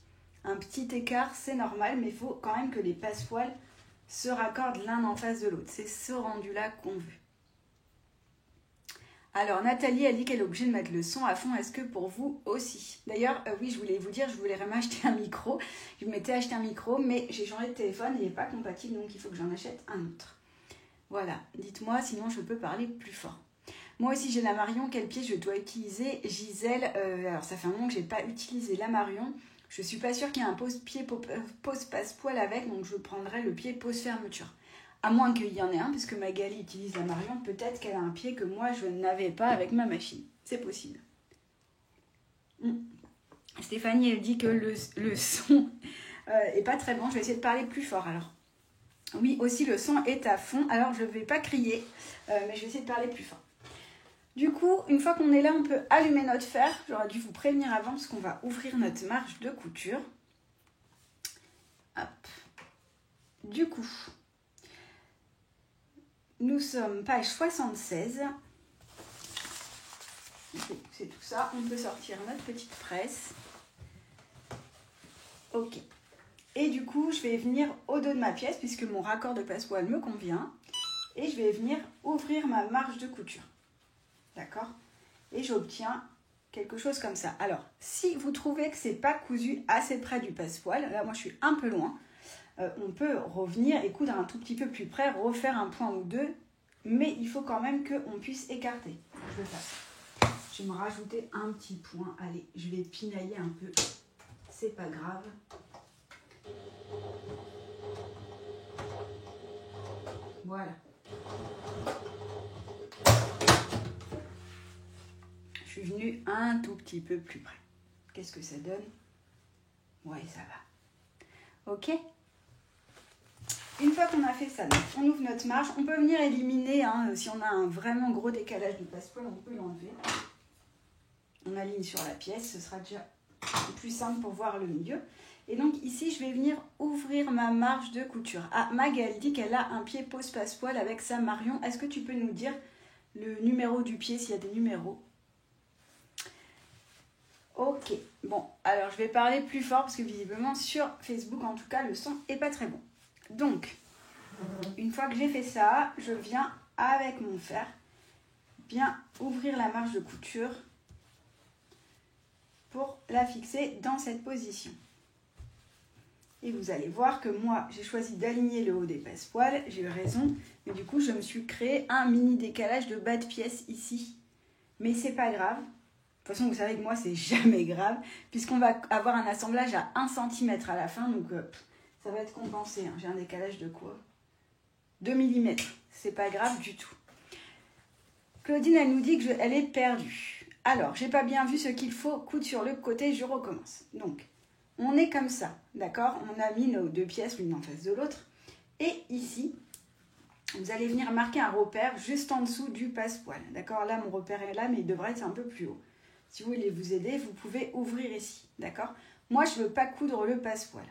Un petit écart, c'est normal, mais il faut quand même que les passepoils se raccordent l'un en face de l'autre. C'est ce rendu-là qu'on veut. Alors, Nathalie a dit qu'elle est obligée de mettre le son à fond. Est-ce que pour vous aussi? D'ailleurs, oui, je voulais vous dire, je voulais vraiment acheter un micro. Je m'étais acheté un micro, mais j'ai changé de téléphone, il n'est pas compatible, donc il faut que j'en achète un autre. Voilà, dites-moi, sinon je peux parler plus fort. Moi aussi j'ai la Marion, quel pied je dois utiliser? Gisèle, alors ça fait un moment que j'ai pas utilisé la Marion. Je suis pas sûre qu'il y ait un pose-pied, pose passe-poil avec, donc je prendrai le pied pose fermeture. À moins qu'il y en ait un, parce que Magali utilise la Marion, peut-être qu'elle a un pied que moi je n'avais pas avec ma machine. C'est possible. Stéphanie, elle dit que le son est pas très bon. Je vais essayer de parler plus fort alors. Oui, aussi le son est à fond. Alors je ne vais pas crier, mais je vais essayer de parler plus fort. Du coup, une fois qu'on est là, on peut allumer notre fer. J'aurais dû vous prévenir avant parce qu'on va ouvrir notre marge de couture. Hop. Du coup, nous sommes page 76. C'est tout ça. On peut sortir notre petite presse. Ok. Et du coup, je vais venir au dos de ma pièce puisque mon raccord de passepoil me convient. Et je vais venir ouvrir ma marge de couture. D'accord? Et j'obtiens quelque chose comme ça. Alors, si vous trouvez que c'est pas cousu assez près du passepoil, là moi je suis un peu loin, on peut revenir et coudre un tout petit peu plus près, refaire un point ou deux, mais il faut quand même qu'on puisse écarter. Je vais faire ça. Je vais me rajouter un petit point. Allez, je vais pinailler un peu. C'est pas grave. Voilà. Je suis venue un tout petit peu plus près. Qu'est-ce que ça donne? Ouais, ça va. Ok? Une fois qu'on a fait ça, donc, on ouvre notre marge. On peut venir éliminer, hein, si on a un vraiment gros décalage du passepoil, on peut l'enlever. On aligne sur la pièce, ce sera déjà plus simple pour voir le milieu. Et donc ici, je vais venir ouvrir ma marge de couture. Ah, Mag, elle dit qu'elle a un pied pose passepoil avec sa Marion. Est-ce que tu peux nous dire le numéro du pied, s'il y a des numéros? Ok, bon, alors je vais parler plus fort parce que visiblement sur Facebook, en tout cas, le son est pas très bon. Donc, une fois que j'ai fait ça, je viens avec mon fer bien ouvrir la marge de couture pour la fixer dans cette position. Et vous allez voir que moi, j'ai choisi d'aligner le haut des passepoils, j'ai eu raison, mais du coup, je me suis créé un mini décalage de bas de pièce ici. Mais c'est pas grave. De toute façon, vous savez que moi, c'est jamais grave, puisqu'on va avoir un assemblage à 1 cm à la fin, donc ça va être compensé. Hein. J'ai un décalage de quoi? 2 mm. C'est pas grave du tout. Claudine, elle nous dit qu'elle est perdue. Alors, j'ai pas bien vu ce qu'il faut, coudre sur le côté, je recommence. Donc, on est comme ça, d'accord? On a mis nos deux pièces l'une en face de l'autre. Et ici, vous allez venir marquer un repère juste en dessous du passepoil. D'accord? Là, mon repère est là, mais il devrait être un peu plus haut. Si vous voulez vous aider, vous pouvez ouvrir ici. D'accord? Moi, je ne veux pas coudre le passepoil.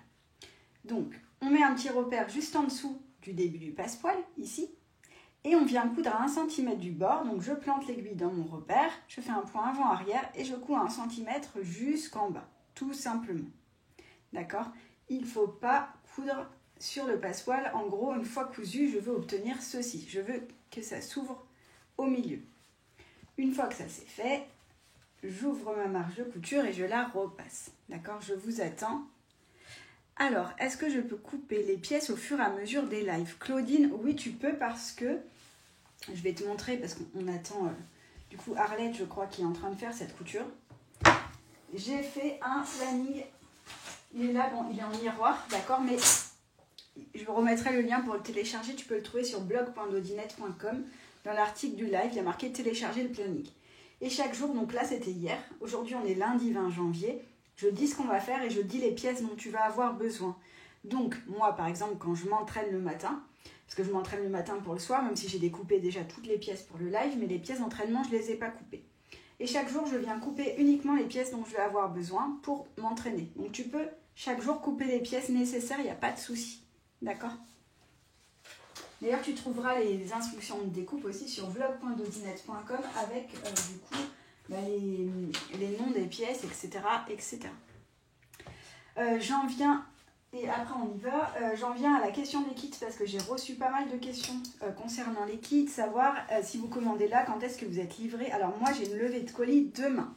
Donc, on met un petit repère juste en dessous du début du passepoil, ici. Et on vient coudre à 1 cm du bord. Donc, je plante l'aiguille dans mon repère. Je fais un point avant-arrière et je couds à 1 cm jusqu'en bas. Tout simplement. D'accord? Il ne faut pas coudre sur le passepoil. En gros, une fois cousu, je veux obtenir ceci. Je veux que ça s'ouvre au milieu. Une fois que ça c'est fait, j'ouvre ma marge de couture et je la repasse. D'accord? Je vous attends. Alors, est-ce que je peux couper les pièces au fur et à mesure des lives? Claudine, oui, tu peux parce que... Je vais te montrer parce qu'on attend... du coup, Arlette, je crois, qui est en train de faire cette couture. J'ai fait un planning. Il est là, bon, il est en miroir, d'accord? Mais je vous remettrai le lien pour le télécharger. Tu peux le trouver sur blog.dodinette.com. Dans l'article du live, il y a marqué « Télécharger le planning ». Et chaque jour, donc là c'était hier, aujourd'hui on est lundi 20 janvier, je dis ce qu'on va faire et je dis les pièces dont tu vas avoir besoin. Donc moi par exemple quand je m'entraîne le matin, parce que je m'entraîne le matin pour le soir, même si j'ai découpé déjà toutes les pièces pour le live, mais les pièces d'entraînement je ne les ai pas coupées. Et chaque jour je viens couper uniquement les pièces dont je vais avoir besoin pour m'entraîner. Donc tu peux chaque jour couper les pièces nécessaires, il n'y a pas de souci. D'accord? D'ailleurs, tu trouveras les instructions de découpe aussi sur vlog.dodinette.com avec du coup les noms des pièces, etc. etc. J'en viens, et après on y va, j'en viens à la question des kits parce que j'ai reçu pas mal de questions concernant les kits, savoir si vous commandez là, quand est-ce que vous êtes livré. Alors moi j'ai une levée de colis demain.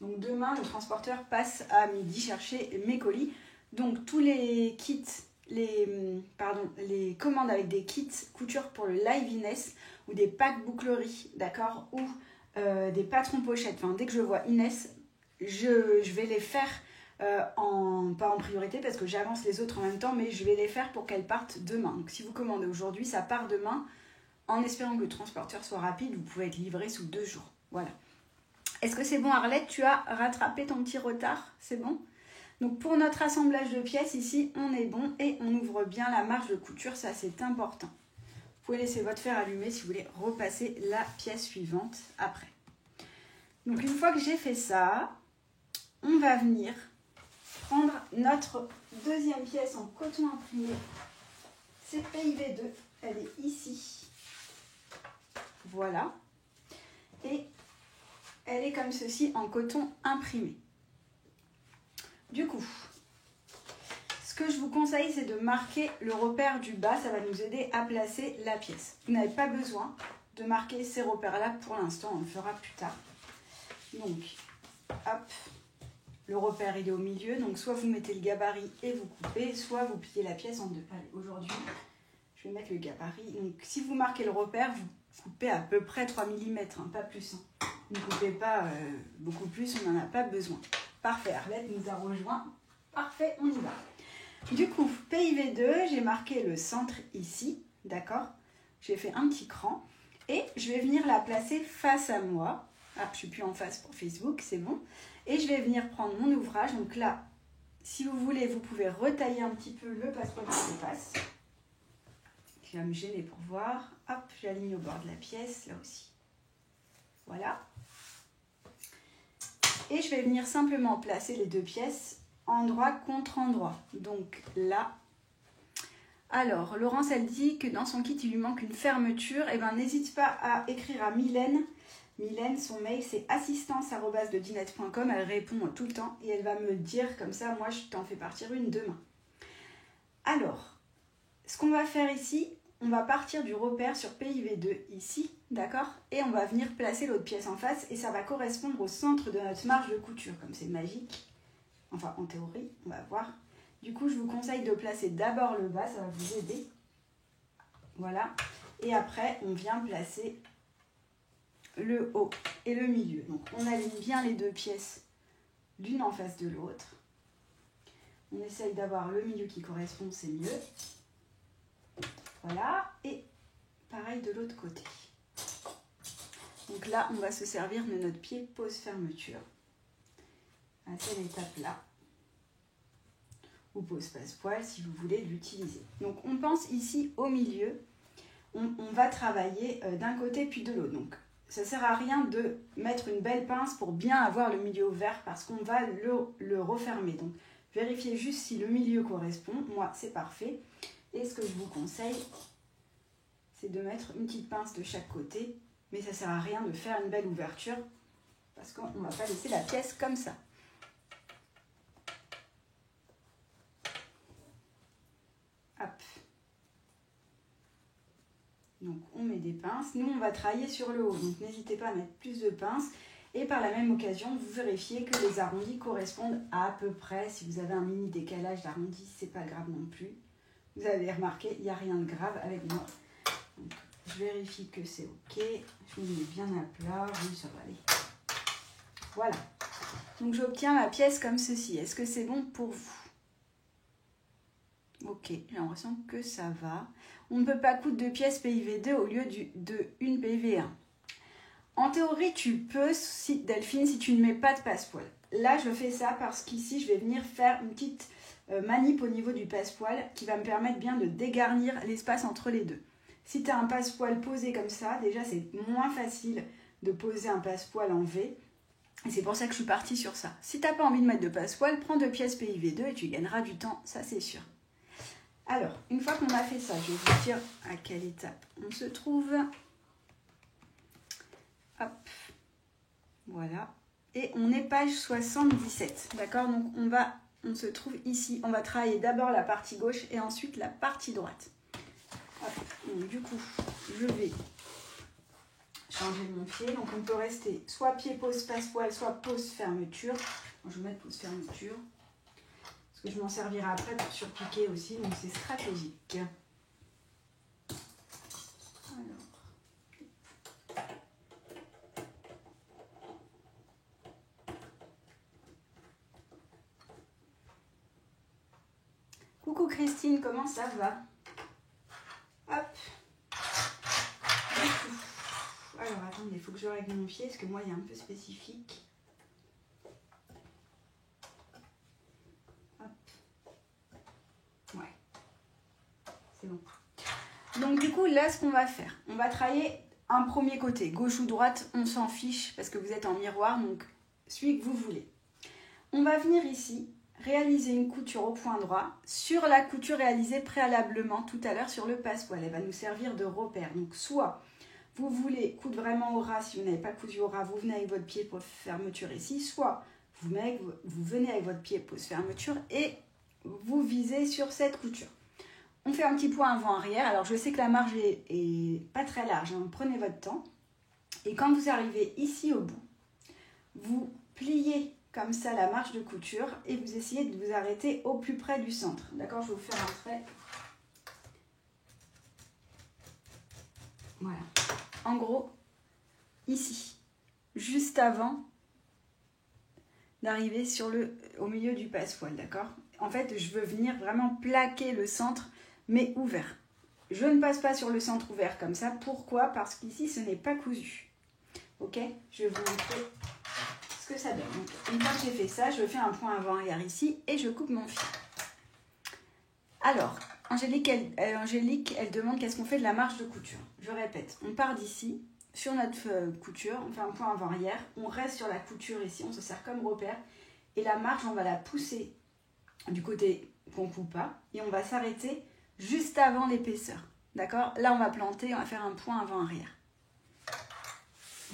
Donc demain, le transporteur passe à midi chercher mes colis. Donc tous les kits... les commandes avec des kits couture pour le Live Inès, ou des packs boucleries, d'accord, ou des patrons pochettes. Enfin, dès que je vois Inès, je vais les faire pas en priorité parce que j'avance les autres en même temps, mais je vais les faire pour qu'elles partent demain. Donc si vous commandez aujourd'hui, ça part demain. En espérant que le transporteur soit rapide, vous pouvez être livré sous 2 jours. Voilà. Est-ce que c'est bon, Arlette? Tu as rattrapé ton petit retard? C'est bon? Donc pour notre assemblage de pièces, ici, on est bon et on ouvre bien la marge de couture, ça c'est important. Vous pouvez laisser votre fer allumé si vous voulez repasser la pièce suivante après. Donc une fois que j'ai fait ça, on va venir prendre notre deuxième pièce en coton imprimé. C'est PIV2, elle est ici. Voilà. Et elle est comme ceci en coton imprimé. Du coup, ce que je vous conseille, c'est de marquer le repère du bas. Ça va nous aider à placer la pièce. Vous n'avez pas besoin de marquer ces repères-là pour l'instant. On le fera plus tard. Donc, hop, le repère, il est au milieu. Donc, soit vous mettez le gabarit et vous coupez, soit vous pliez la pièce en deux. Allez, aujourd'hui, je vais mettre le gabarit. Donc, si vous marquez le repère, vous coupez à peu près 3 mm, hein, pas plus. Hein. Ne coupez pas beaucoup plus, on n'en a pas besoin. Parfait, Arlette nous a rejoint. Parfait, on y va. Du coup, PIV2, j'ai marqué le centre ici, d'accord? J'ai fait un petit cran et je vais venir la placer face à moi. Ah, je ne suis plus en face pour Facebook, c'est bon. Et je vais venir prendre mon ouvrage. Donc là, si vous voulez, vous pouvez retailler un petit peu le passepoil qui dépasse. Je vais me gêner pour voir. Hop, j'aligne au bord de la pièce, là aussi. Voilà. Et je vais venir simplement placer les deux pièces endroit contre endroit. Donc là. Alors, Laurence, elle dit que dans son kit, il lui manque une fermeture. Eh bien, n'hésite pas à écrire à Mylène. Mylène, son mail, c'est assistance@dedinette.com. Elle répond tout le temps et elle va me dire comme ça, moi, je t'en fais partir une demain. Alors, ce qu'on va faire ici, on va partir du repère sur PIV2 ici, d'accord? Et on va venir placer l'autre pièce en face et ça va correspondre au centre de notre marge de couture. Comme c'est magique, enfin en théorie, on va voir. Du coup, je vous conseille de placer d'abord le bas, ça va vous aider. Voilà. Et après, on vient placer le haut et le milieu. Donc, on aligne bien les deux pièces l'une en face de l'autre. On essaye d'avoir le milieu qui correspond, c'est mieux. Voilà, et pareil de l'autre côté. Donc là, on va se servir de notre pied pose-fermeture. À cette étape-là. Ou pose passe-poil si vous voulez l'utiliser. Donc on pense ici au milieu. On va travailler d'un côté puis de l'autre. Donc ça ne sert à rien de mettre une belle pince pour bien avoir le milieu ouvert parce qu'on va le refermer. Donc vérifiez juste si le milieu correspond. Moi, c'est parfait. Et ce que je vous conseille, c'est de mettre une petite pince de chaque côté. Mais ça ne sert à rien de faire une belle ouverture parce qu'on ne va pas laisser la pièce comme ça. Hop. Donc on met des pinces. Nous, on va travailler sur le haut. Donc n'hésitez pas à mettre plus de pinces. Et par la même occasion, vous vérifiez que les arrondis correspondent à peu près. Si vous avez un mini décalage d'arrondi, c'est pas grave non plus. Vous avez remarqué, il n'y a rien de grave avec moi. Donc, je vérifie que c'est OK. Je me mets bien à plat. Oui, ça va aller. Voilà. Donc, j'obtiens la pièce comme ceci. Est-ce que c'est bon pour vous? OK, j'ai l'impression que ça va. On ne peut pas coudre 2 pièces PIV2 au lieu de une PIV1. En théorie, tu peux, Delphine, si tu ne mets pas de passepoil. Là, je fais ça parce qu'ici, je vais venir faire une petite manip au niveau du passepoil qui va me permettre bien de dégarnir l'espace entre les deux. Si tu as un passepoil posé comme ça, déjà, c'est moins facile de poser un passepoil en V. Et c'est pour ça que je suis partie sur ça. Si tu n'as pas envie de mettre de passepoil, prends 2 pièces PIV2 et tu gagneras du temps, ça c'est sûr. Alors, une fois qu'on a fait ça, je vais vous dire à quelle étape on se trouve. Hop, voilà. Et on est page 77, d'accord? Donc on se trouve ici. On va travailler d'abord la partie gauche et ensuite la partie droite. Hop, donc du coup, je vais changer mon pied. Donc on peut rester soit pied pose passepoil, soit pose fermeture. Je vais mettre pose fermeture. Parce que je m'en servirai après pour surpiquer aussi, donc c'est stratégique. Alors, Coucou Christine, comment ça va? Hop. Alors attendez, il faut que je règle mon pied parce que moi il est un peu spécifique. Hop. Ouais. C'est bon. Donc du coup là ce qu'on va faire, on va travailler un premier côté, gauche ou droite, on s'en fiche parce que vous êtes en miroir, donc celui que vous voulez. On va venir ici, réaliser une couture au point droit sur la couture réalisée préalablement tout à l'heure sur le passepoil. Elle va nous servir de repère. Donc soit vous voulez coudre vraiment au ras, si vous n'avez pas cousu au ras, vous venez avec votre pied pose fermeture ici, soit vous venez avec votre pied pose fermeture et vous visez sur cette couture. On fait un petit point avant-arrière. Alors je sais que la marge est pas très large, hein. Prenez votre temps. Et quand vous arrivez ici au bout, vous pliez comme ça la marge de couture et vous essayez de vous arrêter au plus près du centre. D'accord, je vais vous faire un trait. Voilà. En gros, ici, juste avant d'arriver au milieu du passepoil, d'accord? En fait, je veux venir vraiment plaquer le centre, mais ouvert. Je ne passe pas sur le centre ouvert comme ça. Pourquoi? Parce qu'ici, ce n'est pas cousu. Ok? Je vais vous montrer ce que ça donne. Donc, une fois que j'ai fait ça, je fais un point avant-arrière ici et je coupe mon fil. Alors, Angélique, elle demande qu'est-ce qu'on fait de la marge de couture. Je répète, on part d'ici, sur notre couture, on fait un point avant-arrière, on reste sur la couture ici, on se sert comme repère, et la marge, on va la pousser du côté qu'on coupe pas, et on va s'arrêter juste avant l'épaisseur. D'accord? Là, on va planter, on va faire un point avant-arrière.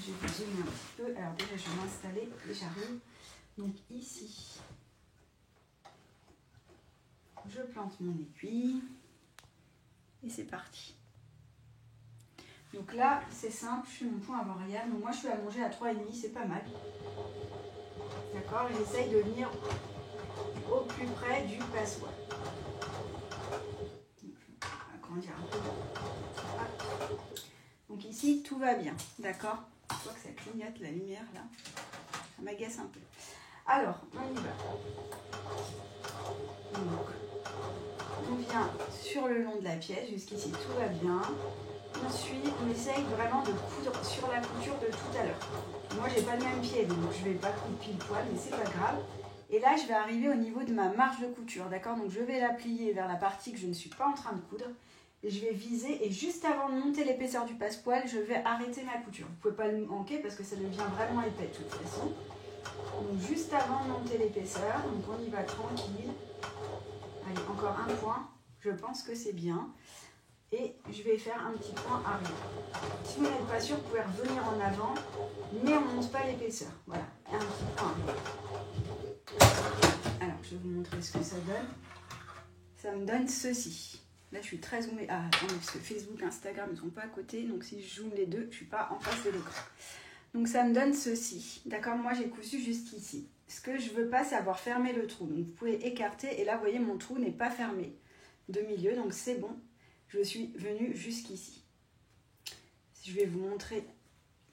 Je vais vous zoomer un petit peu. Alors déjà, je vais m'installer et j'arrive. Donc ici, je plante mon aiguille et c'est parti. Donc là, c'est simple, je fais mon point avant-arrière. Donc moi, je suis allongée à 3,5, c'est pas mal. D'accord? J'essaye de venir au plus près du passepoil. Agrandir un peu. Hop. Donc ici, tout va bien. D'accord? Je vois que ça clignote la lumière là. Ça m'agace un peu. Alors, on y va. Donc, on vient sur le long de la pièce. Jusqu'ici, tout va bien. Ensuite, on essaye vraiment de coudre sur la couture de tout à l'heure. Moi, j'ai pas le même pied, donc je vais pas coudre pile poil, mais c'est pas grave. Et là, je vais arriver au niveau de ma marge de couture, d'accord? Donc, je vais la plier vers la partie que je ne suis pas en train de coudre. Et je vais viser, et juste avant de monter l'épaisseur du passepoil, je vais arrêter ma couture. Vous ne pouvez pas le manquer parce que ça devient vraiment épais de toute façon. Donc, juste avant de monter l'épaisseur, donc on y va tranquille. Allez, encore un point. Je pense que c'est bien. Et je vais faire un petit point arrière. Si vous n'êtes pas sûr, vous pouvez revenir en avant, mais on ne monte pas l'épaisseur. Voilà, un petit point arrière. Alors, je vais vous montrer ce que ça donne. Ça me donne ceci. Là, je suis très zoomée. Ah, attendez, parce que Facebook et Instagram ne sont pas à côté. Donc, si je zoome les deux, je ne suis pas en face de l'écran. Donc, ça me donne ceci. D'accord? Moi, j'ai cousu jusqu'ici. Ce que je ne veux pas, c'est avoir fermé le trou. Donc, vous pouvez écarter. Et là, vous voyez, mon trou n'est pas fermé de milieu. Donc, c'est bon. Je suis venue jusqu'ici. Je vais vous montrer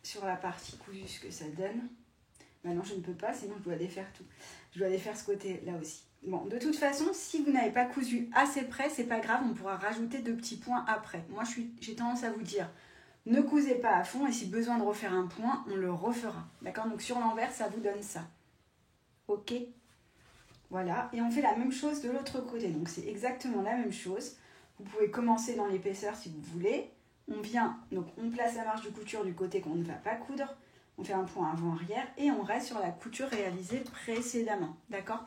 sur la partie cousue ce que ça donne. Maintenant, je ne peux pas, sinon je dois défaire tout. Je dois défaire ce côté-là aussi. Bon, de toute façon, si vous n'avez pas cousu assez près, c'est pas grave, on pourra rajouter 2 petits points après. Moi, j'ai tendance à vous dire, ne cousez pas à fond et si besoin de refaire un point, on le refera. D'accord? Donc sur l'envers, ça vous donne ça. Ok? Voilà. Et on fait la même chose de l'autre côté. Donc c'est exactement la même chose. Vous pouvez commencer dans l'épaisseur si vous voulez. On vient, donc on place la marge de couture du côté qu'on ne va pas coudre. On fait un point avant-arrière et on reste sur la couture réalisée précédemment. D'accord?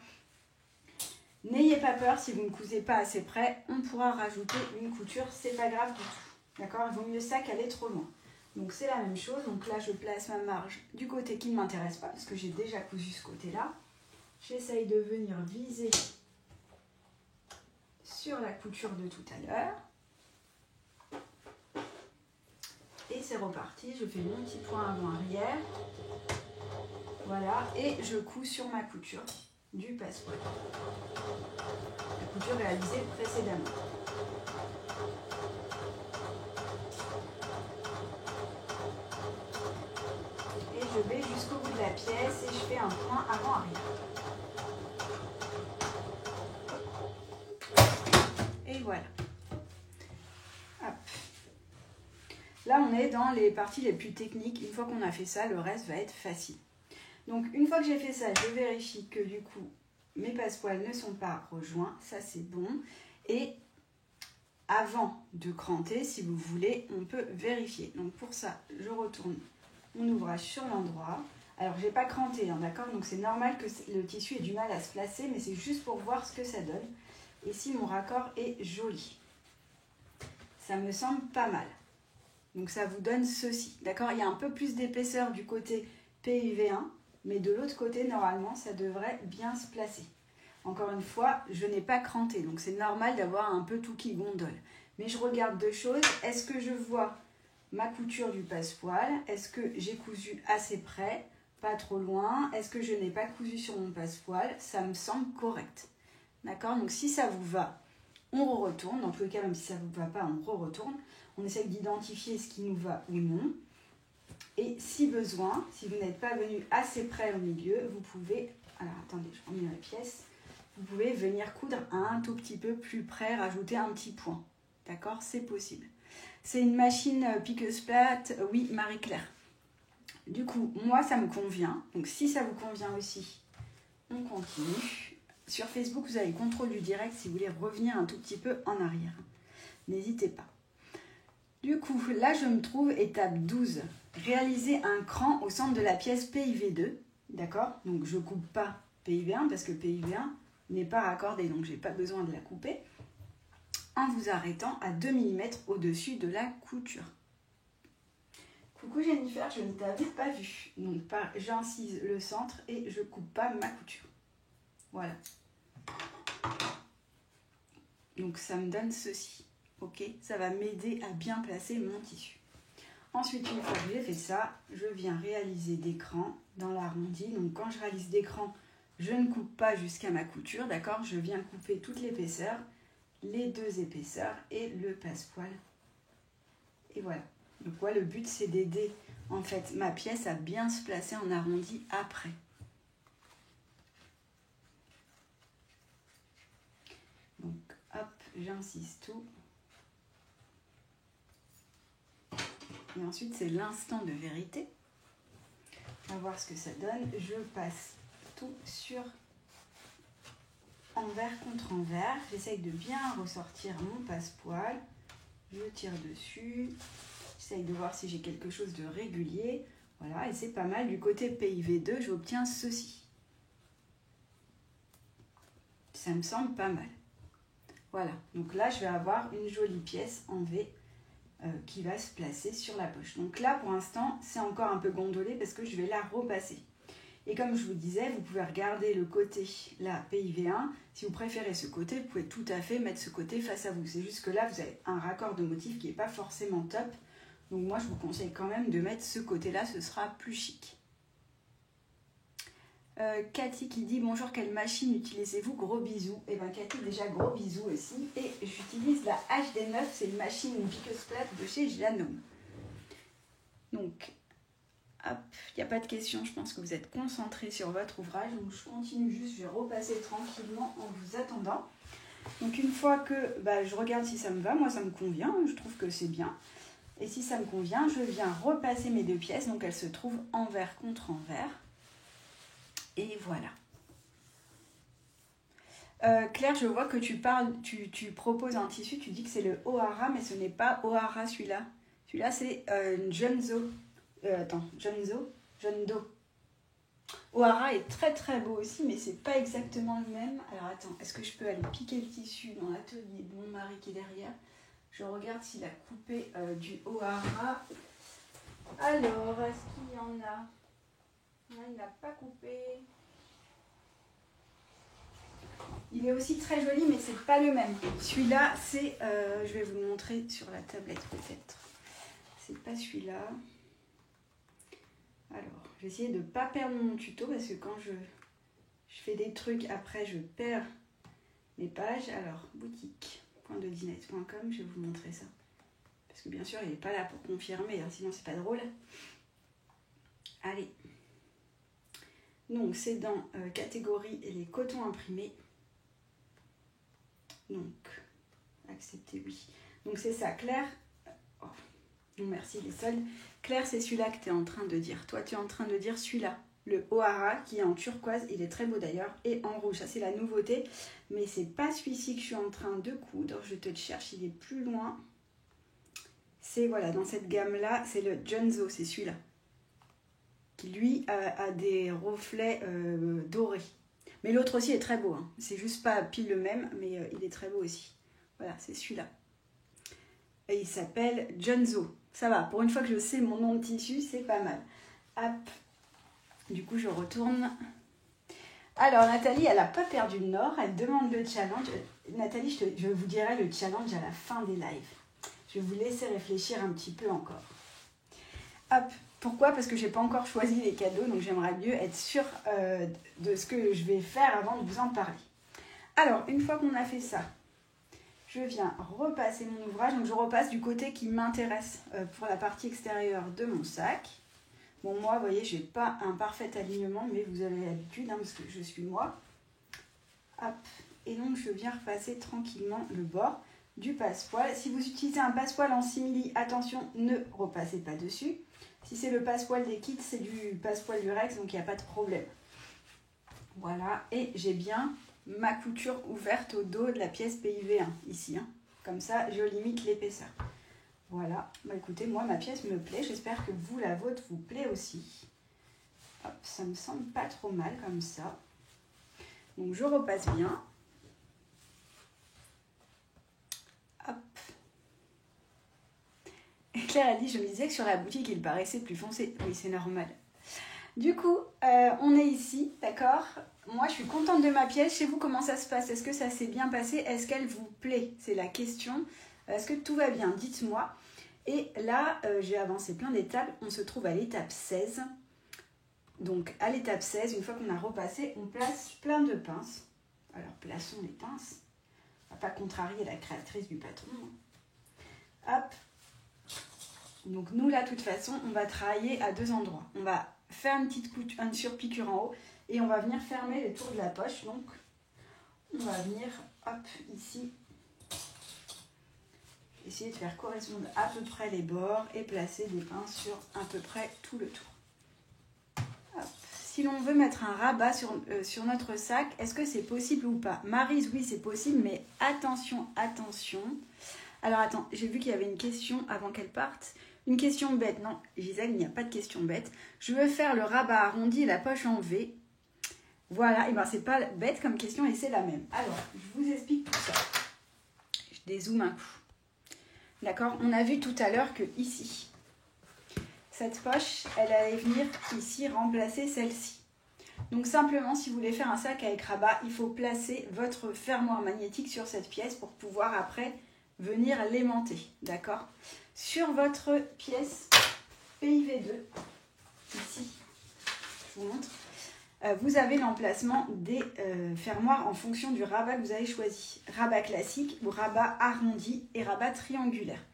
N'ayez pas peur si vous ne cousez pas assez près. On pourra rajouter une couture, c'est pas grave du tout. D'accord? Il vaut mieux ça qu'aller trop loin. Donc c'est la même chose. Donc là, je place ma marge du côté qui ne m'intéresse pas parce que j'ai déjà cousu ce côté-là. J'essaye de venir viser sur la couture de tout à l'heure. Et c'est reparti, je fais mon petit point avant-arrière. Voilà, et je couds sur ma couture du passepoil. La couture réalisée précédemment. Et je vais jusqu'au bout de la pièce et je fais un point avant-arrière. là, on est dans les parties les plus techniques. Une fois qu'on a fait ça, le reste va être facile. Donc, une fois que j'ai fait ça, je vérifie que du coup, mes passepoils ne sont pas rejoints. Ça, c'est bon. Et avant de cranter, si vous voulez, on peut vérifier. Donc, pour ça, je retourne mon ouvrage sur l'endroit. Alors, je n'ai pas cranté, hein, d'accord? Donc, c'est normal que le tissu ait du mal à se placer, mais c'est juste pour voir ce que ça donne. Et si mon raccord est joli. Ça me semble pas mal. Donc, ça vous donne ceci, d'accord? Il y a un peu plus d'épaisseur du côté PIV1, mais de l'autre côté, normalement, ça devrait bien se placer. Encore une fois, je n'ai pas cranté, donc c'est normal d'avoir un peu tout qui gondole. Mais je regarde deux choses. Est-ce que je vois ma couture du passepoil? Est-ce que j'ai cousu assez près? Pas trop loin? Est-ce que je n'ai pas cousu sur mon passepoil? Ça me semble correct. D'accord? Donc si ça vous va, on retourne. Dans tous les cas, même si ça ne vous va pas, on retourne. On essaye d'identifier ce qui nous va ou non. Et si besoin, si vous n'êtes pas venu assez près au milieu, vous pouvez... Alors attendez, je remets la pièce. Vous pouvez venir coudre un tout petit peu plus près, rajouter un petit point. D'accord? C'est possible. C'est une machine piqueuse plate, oui, Marie-Claire. Du coup, moi, ça me convient. Donc, si ça vous convient aussi, on continue. Sur Facebook, vous avez le contrôle du direct si vous voulez revenir un tout petit peu en arrière. N'hésitez pas. Du coup, là, je me trouve étape 12. Réaliser un cran au centre de la pièce PIV2. D'accord? Donc, je ne coupe pas PIV1 parce que PIV1 n'est pas raccordé. Donc, je n'ai pas besoin de la couper. En vous arrêtant à 2 mm au-dessus de la couture. Coucou Jennifer, je ne t'avais pas vu. Donc, j'incise le centre et je ne coupe pas ma couture. Voilà. Donc, ça me donne ceci. Ok, ça va m'aider à bien placer mon tissu. Ensuite, une fois que j'ai fait ça, je viens réaliser des crans dans l'arrondi. Donc, quand je réalise des crans, je ne coupe pas jusqu'à ma couture, d'accord? Je viens couper toute l'épaisseur, les deux épaisseurs et le passepoil. Et voilà. Donc, le but, c'est d'aider en fait ma pièce à bien se placer en arrondi après. Donc, hop, j'insiste tout. Et ensuite, c'est l'instant de vérité. On va voir ce que ça donne. Je passe tout sur envers contre envers. J'essaye de bien ressortir mon passepoil. Je tire dessus. J'essaye de voir si j'ai quelque chose de régulier. Voilà, et c'est pas mal. Du côté PIV2, j'obtiens ceci. Ça me semble pas mal. Voilà, donc là, je vais avoir une jolie pièce en V qui va se placer sur la poche. Donc là, pour l'instant, c'est encore un peu gondolé parce que je vais la repasser. Et comme je vous disais, vous pouvez regarder le côté, là, PIV1. Si vous préférez ce côté, vous pouvez tout à fait mettre ce côté face à vous. C'est juste que là, vous avez un raccord de motif qui n'est pas forcément top. Donc moi, je vous conseille quand même de mettre ce côté-là, ce sera plus chic. Cathy qui dit « Bonjour, quelle machine utilisez-vous? Gros bisous. » Eh bien Cathy, déjà gros bisous aussi. Et j'utilise la HD9, c'est une machine, une piqueuse plate de chez Janome. Donc, hop, il n'y a pas de question, je pense que vous êtes concentrés sur votre ouvrage. Donc je continue juste, je vais repasser tranquillement en vous attendant. Donc une fois que je regarde si ça me va, moi ça me convient, je trouve que c'est bien. Et si ça me convient, je viens repasser mes deux pièces, donc elles se trouvent envers contre envers. Et voilà. Claire, je vois que tu proposes un tissu, tu dis que c'est le O'Hara, mais ce n'est pas O'Hara celui-là. Celui-là, c'est Junzo. Jundo. O'Hara est très très beau aussi, mais c'est pas exactement le même. Alors attends, est-ce que je peux aller piquer le tissu dans l'atelier de mon mari qui est derrière? Je regarde s'il a coupé du O'Hara. Alors, est-ce qu'il y en a? Non, il n'a pas coupé. Il est aussi très joli, mais c'est pas le même. Celui-là, c'est... je vais vous le montrer sur la tablette peut-être. C'est pas celui-là. Alors, je vais essayer de ne pas perdre mon tuto parce que quand je fais des trucs, après je perds mes pages. Alors, boutique.dedinette.com, je vais vous montrer ça. Parce que bien sûr, il n'est pas là pour confirmer, hein, sinon c'est pas drôle. Allez. Donc, c'est dans catégorie les cotons imprimés. Donc, accepter, oui. Donc, c'est ça, Claire. Oh. Merci les soldes. Claire, c'est celui-là que tu es en train de dire. Toi, tu es en train de dire celui-là. Le O'Hara qui est en turquoise, il est très beau d'ailleurs, et en rouge. Ça, c'est la nouveauté. Mais c'est pas celui-ci que je suis en train de coudre. Je te le cherche, il est plus loin. C'est, voilà, dans cette gamme-là, c'est le Junzo, c'est celui-là. Qui, lui, a des reflets dorés. Mais l'autre aussi est très beau. Hein. C'est juste pas pile le même, mais il est très beau aussi. Voilà, c'est celui-là. Et il s'appelle Junzo. Ça va, pour une fois que je sais mon nom de tissu, c'est pas mal. Hop. Du coup, je retourne. Alors, Nathalie, elle n'a pas perdu le nord. Elle demande le challenge. Nathalie, je vous dirai le challenge à la fin des lives. Je vais vous laisser réfléchir un petit peu encore. Hop. Pourquoi? Parce que je n'ai pas encore choisi les cadeaux. Donc, j'aimerais mieux être sûre de ce que je vais faire avant de vous en parler. Alors, une fois qu'on a fait ça, je viens repasser mon ouvrage. Donc, je repasse du côté qui m'intéresse pour la partie extérieure de mon sac. Bon, moi, vous voyez, je n'ai pas un parfait alignement, mais vous avez l'habitude, hein, parce que je suis moi. Hop. Et donc, je viens repasser tranquillement le bord du passepoil. Si vous utilisez un passepoil en simili, attention, ne repassez pas dessus. Si c'est le passepoil des kits, c'est du passepoil du Rex, donc il n'y a pas de problème. Voilà, et j'ai bien ma couture ouverte au dos de la pièce PIV1, ici. Hein. Comme ça, je limite l'épaisseur. Voilà, bah écoutez, moi ma pièce me plaît, j'espère que vous, la vôtre, vous plaît aussi. Hop, ça me semble pas trop mal comme ça. Donc je repasse bien. Hop. Et Claire a dit, je me disais que sur la boutique, il paraissait plus foncé. Oui, c'est normal. Du coup, on est ici, d'accord? Moi, je suis contente de ma pièce. Chez vous, comment ça se passe? Est-ce que ça s'est bien passé? Est-ce qu'elle vous plaît? C'est la question. Est-ce que tout va bien? Dites-moi. Et là, j'ai avancé plein d'étapes. On se trouve à l'étape 16. Donc, à l'étape 16, une fois qu'on a repassé, on place plein de pinces. Alors, plaçons les pinces. On ne va pas contrarier la créatrice du patron. Hop. Donc, nous, là, de toute façon, on va travailler à deux endroits. On va faire une surpiqûre en haut et on va venir fermer les tours de la poche. Donc, on va venir, hop, ici, essayer de faire correspondre à peu près les bords et placer des pinces sur à peu près tout le tour. Hop. Si l'on veut mettre un rabat sur notre sac, est-ce que c'est possible ou pas? Maryse, oui, c'est possible, mais attention, attention. Alors, attends, j'ai vu qu'il y avait une question avant qu'elle parte. Une question bête. Non, Gisèle, il n'y a pas de question bête. Je veux faire le rabat arrondi et la poche en V. Voilà, et bien c'est pas bête comme question et c'est la même. Alors, je vous explique tout ça. Je dézoome un coup. D'accord, on a vu tout à l'heure que ici, cette poche, elle allait venir ici remplacer celle-ci. Donc simplement, si vous voulez faire un sac avec rabat, il faut placer votre fermoir magnétique sur cette pièce pour pouvoir après venir l'aimanter. D'accord? Sur votre pièce PIV2, ici, je vous montre, vous avez l'emplacement des fermoirs en fonction du rabat que vous avez choisi. Rabat classique ou rabat arrondi et rabat triangulaire.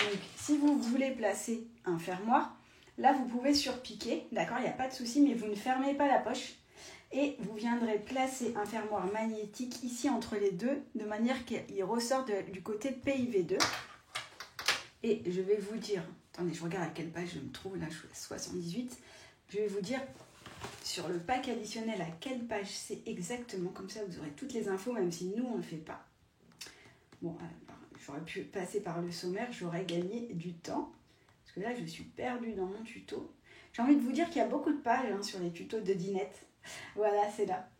Donc, si vous voulez placer un fermoir, là, vous pouvez surpiquer, d'accord, il n'y a pas de souci, mais vous ne fermez pas la poche. Et vous viendrez placer un fermoir magnétique ici entre les deux, de manière qu'il ressort du côté PIV2. Et je vais vous dire, attendez, je regarde à quelle page je me trouve, là, je suis à 78. Je vais vous dire sur le pack additionnel à quelle page c'est exactement, comme ça vous aurez toutes les infos, même si nous on ne le fait pas. Bon, alors, j'aurais pu passer par le sommaire, j'aurais gagné du temps, parce que là je suis perdue dans mon tuto. J'ai envie de vous dire qu'il y a beaucoup de pages hein, sur les tutos de Dinette. Voilà, c'est là.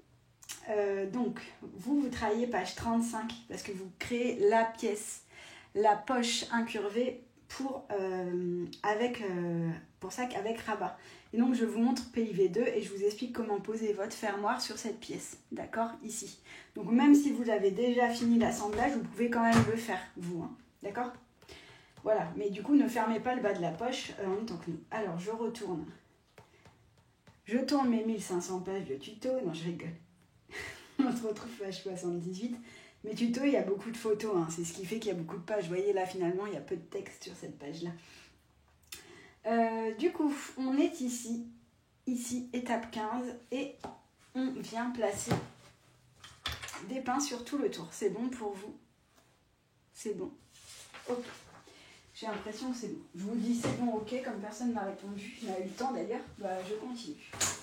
Donc, vous travaillez page 35, parce que vous créez la pièce, la poche incurvée pour sac avec rabat. Et donc, je vous montre PIV2 et je vous explique comment poser votre fermoir sur cette pièce. D'accord? Ici. Donc, même si vous avez déjà fini l'assemblage, vous pouvez quand même le faire, vous. Hein. D'accord? Voilà. Mais du coup, ne fermez pas le bas de la poche en même temps que nous. Alors, je retourne. Je tourne mes 1500 pages de tuto. Non, je rigole. On se retrouve page 78. Mes tutos, il y a beaucoup de photos. Hein. C'est ce qui fait qu'il y a beaucoup de pages. Vous voyez, là, finalement, il y a peu de texte sur cette page-là. Du coup, on est ici, étape 15, et on vient placer des pinces sur tout le tour. C'est bon pour vous? C'est bon. Ok. J'ai l'impression que c'est bon. Je vous dis c'est bon, ok, comme personne m'a répondu, n'a eu le temps d'ailleurs, bah, je continue.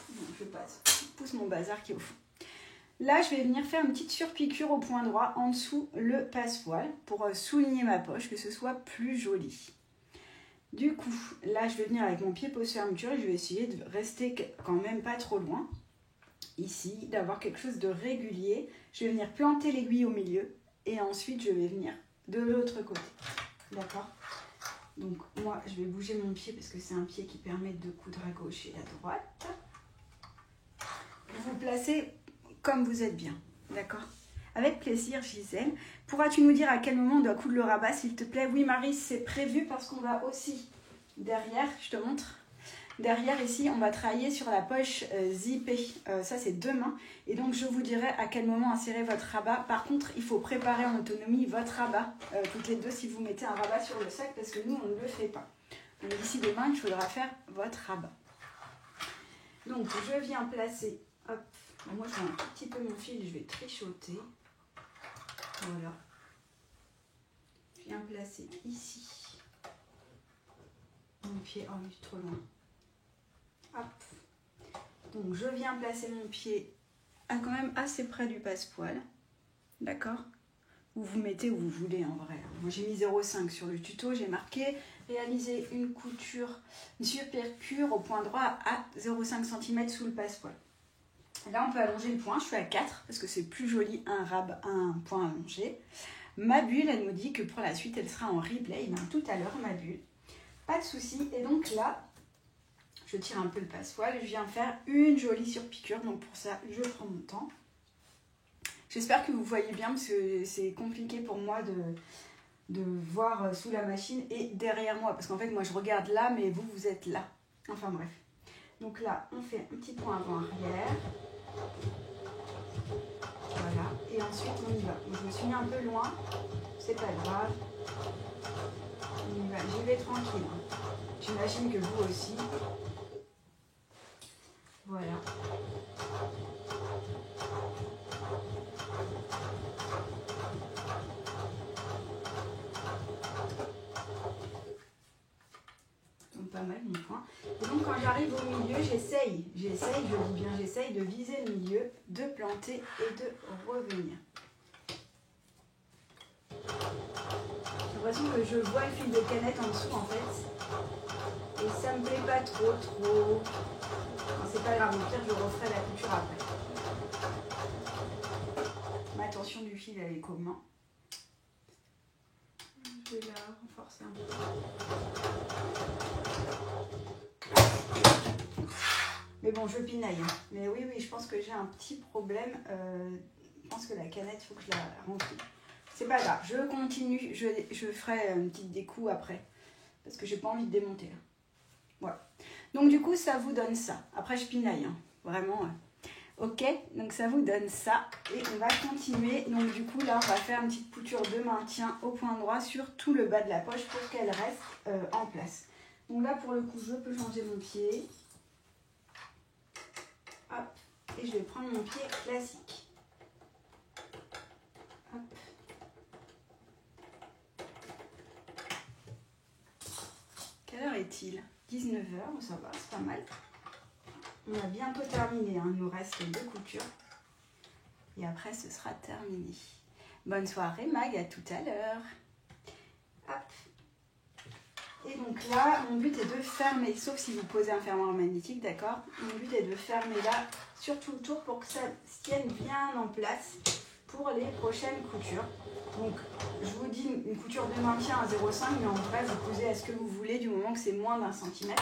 Donc je passe, je pousse mon bazar qui est au fond. Là, je vais venir faire une petite surpiqûre au point droit en dessous le passepoil pour souligner ma poche, que ce soit plus joli. Du coup, là, je vais venir avec mon pied pose fermeture et je vais essayer de rester quand même pas trop loin. Ici, d'avoir quelque chose de régulier. Je vais venir planter l'aiguille au milieu et ensuite, je vais venir de l'autre côté. D'accord ? Donc, moi, je vais bouger mon pied parce que c'est un pied qui permet de coudre à gauche et à droite. Vous placez comme vous êtes bien. D'accord ? Avec plaisir, Gisèle. Pourras-tu nous dire à quel moment on doit coudre le rabat, s'il te plaît? Oui, Marie, c'est prévu parce qu'on va aussi derrière, je te montre. Derrière, ici, on va travailler sur la poche zippée. Ça, c'est demain. Et donc, je vous dirai à quel moment insérer votre rabat. Par contre, il faut préparer en autonomie votre rabat, toutes les deux, si vous mettez un rabat sur le sac, parce que nous, on ne le fait pas. Donc, d'ici demain, il faudra faire votre rabat. Donc, je viens placer... Hop. Moi, je mets un tout petit peu mon fil, je vais trichoter. Voilà. Je viens placer ici mon pied. Oh, il est trop loin. Hop. Donc, je viens placer mon pied quand même assez près du passepoil. D'accord? Vous vous mettez où vous voulez en vrai. Moi, j'ai mis 0,5 sur le tuto. J'ai marqué réaliser une couture, une surpiqûre au point droit à 0,5 cm sous le passepoil. Là, on peut allonger le point. Je suis à 4 parce que c'est plus joli un point allongé. Ma bulle, elle nous dit que pour la suite, elle sera en replay. Ben, tout à l'heure, ma bulle. Pas de souci. Et donc là, je tire un peu le passepoil et je viens faire une jolie surpiqûre. Donc pour ça, je prends mon temps. J'espère que vous voyez bien parce que c'est compliqué pour moi de voir sous la machine et derrière moi. Parce qu'en fait, moi, je regarde là, mais vous, vous êtes là. Enfin bref. Donc là, on fait un petit point avant-arrière. Voilà. Et ensuite, on y va. Donc, je me suis mis un peu loin. C'est pas grave. On y va. J'y vais tranquille. J'imagine que vous aussi. Voilà. Donc pas mal mon point. Et donc quand j'arrive au milieu, j'essaye, je dis bien j'essaye de viser le milieu, de planter et de revenir. J'ai l'impression que je vois le fil de canette en dessous en fait. Et ça me plaît pas trop. Enfin, c'est pas grave, au pire je referai la couture après. Ma tension du fil elle est comment? Je vais la renforcer un peu. Mais bon, je pinaille. Mais oui, je pense que j'ai un petit problème. Je pense que la canette, il faut que je la remplis. C'est pas grave, je continue. Je ferai une petite découpe après. Parce que j'ai pas envie de démonter là. Voilà. Donc du coup, ça vous donne ça. Après, je pinaille. Hein. Vraiment. Ok, donc ça vous donne ça. Et on va continuer. Donc du coup, là, on va faire une petite couture de maintien au point droit sur tout le bas de la poche pour qu'elle reste en place. Donc là, pour le coup, je peux changer mon pied. Hop, et je vais prendre mon pied classique. Hop. Quelle heure est-il? 19h, ça va, c'est pas mal. On a bientôt terminé, hein. Il nous reste 2 coutures. Et après, ce sera terminé. Bonne soirée, Mag, à tout à l'heure. Hop. Et donc là, mon but est de fermer, sauf si vous posez un fermoir magnétique, d'accord? Mon but est de fermer là sur tout le tour pour que ça se tienne bien en place pour les prochaines coutures. Donc, je vous dis une couture de maintien à 0,5, mais en vrai, vous posez à ce que vous voulez du moment que c'est moins d'1 cm.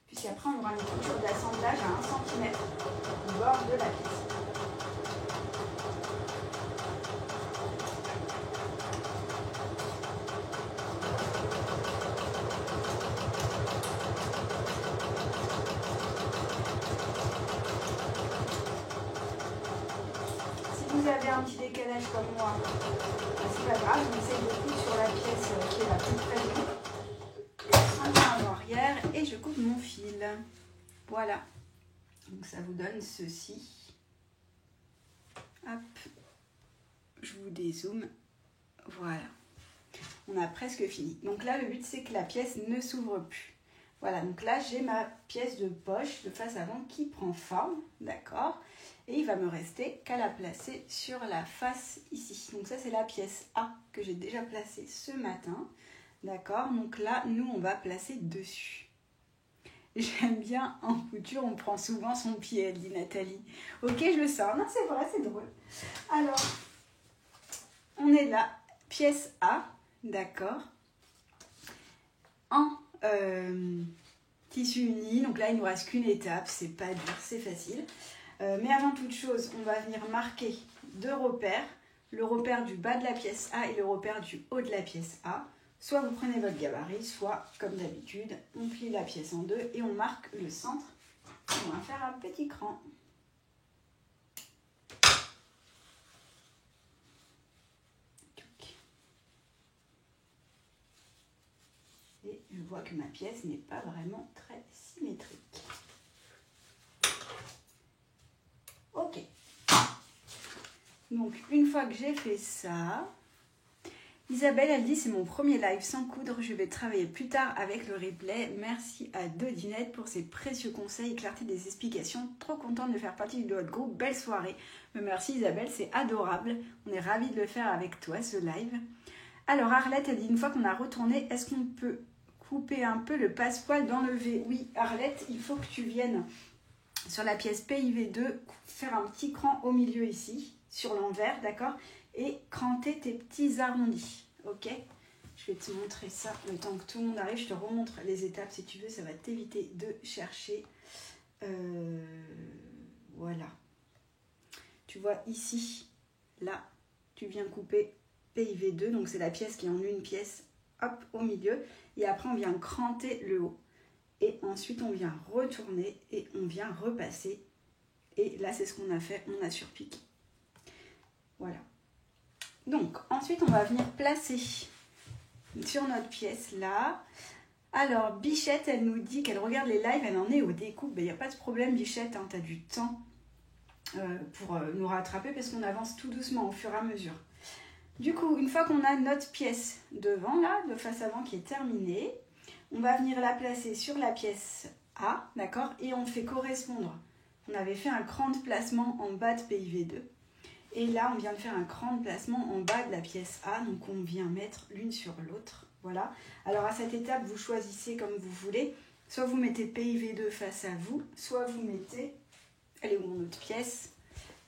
Puisqu'après, on aura une couture d'assemblage à 1 cm au bord de la pièce. Vous avez un petit décalage comme moi, c'est pas grave, on essaye de coudre sur la pièce qui est la plus près de nous. Un point avant arrière et je coupe mon fil. Voilà. Donc ça vous donne ceci. Hop. Je vous dézoome. Voilà. On a presque fini. Donc là, le but, c'est que la pièce ne s'ouvre plus. Voilà, donc là, j'ai ma pièce de poche de face avant qui prend forme, d'accord? Et il va me rester qu'à la placer sur la face ici. Donc ça, c'est la pièce A que j'ai déjà placée ce matin, d'accord? Donc là, nous, on va placer dessus. J'aime bien en couture, on prend souvent son pied, elle dit Nathalie. Ok, je le sors. Non, c'est vrai, c'est drôle. Alors, on est là, pièce A, d'accord? En tissu uni, donc là il ne nous reste qu'une étape, c'est pas dur, c'est facile. Mais avant toute chose, on va venir marquer deux repères, le repère du bas de la pièce A et le repère du haut de la pièce A. Soit vous prenez votre gabarit, soit comme d'habitude, on plie la pièce en deux et on marque le centre. On va faire un petit cran. Et je vois que ma pièce n'est pas vraiment très symétrique. Ok. Donc, une fois que j'ai fait ça, Isabelle, elle dit, c'est mon premier live sans coudre. Je vais travailler plus tard avec le replay. Merci à Dodinette pour ses précieux conseils et clarté des explications. Trop contente de faire partie de votre groupe. Belle soirée. Merci Isabelle, c'est adorable. On est ravis de le faire avec toi, ce live. Alors, Arlette, elle dit, une fois qu'on a retourné, est-ce qu'on peut couper un peu le passepoil dans le V? Oui, Arlette, il faut que tu viennes sur la pièce PIV2, faire un petit cran au milieu ici, sur l'envers, d'accord? Et cranter tes petits arrondis, ok? Je vais te montrer ça le temps que tout le monde arrive. Je te remontre les étapes si tu veux, ça va t'éviter de chercher. Voilà. Tu vois ici, là, tu viens couper PIV2, donc c'est la pièce qui est en une pièce, hop, au milieu. Et après, on vient cranter le haut. Et ensuite, on vient retourner et on vient repasser. Et là, c'est ce qu'on a fait, on a surpiqué. Voilà. Donc, ensuite, on va venir placer sur notre pièce là. Alors, Bichette, elle nous dit qu'elle regarde les lives, elle en est au découpe. Il n'y a pas de problème, Bichette, hein, tu as du temps pour nous rattraper parce qu'on avance tout doucement au fur et à mesure. Du coup, une fois qu'on a notre pièce devant, là, de face avant qui est terminée, on va venir la placer sur la pièce A, d'accord? Et on fait correspondre. On avait fait un cran de placement en bas de PIV2. Et là, on vient de faire un cran de placement en bas de la pièce A. Donc, on vient mettre l'une sur l'autre. Voilà. Alors, à cette étape, vous choisissez comme vous voulez. Soit vous mettez PIV2 face à vous, soit vous mettez, elle est où mon autre pièce?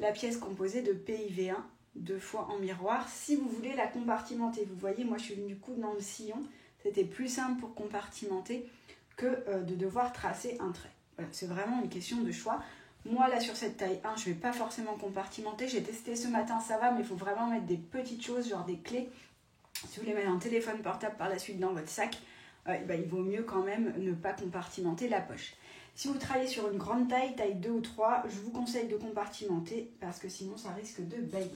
La pièce composée de PIV1, deux fois en miroir. Si vous voulez la compartimenter, vous voyez, moi, je suis venue coudre dans le sillon. C'était plus simple pour compartimenter que de devoir tracer un trait. Voilà, c'est vraiment une question de choix. Moi, là, sur cette taille 1, je ne vais pas forcément compartimenter. J'ai testé ce matin, ça va, mais il faut vraiment mettre des petites choses, genre des clés. Si vous voulez mettre un téléphone portable par la suite dans votre sac, il vaut mieux quand même ne pas compartimenter la poche. Si vous travaillez sur une grande taille, taille 2 ou 3, je vous conseille de compartimenter parce que sinon, ça risque de bailler.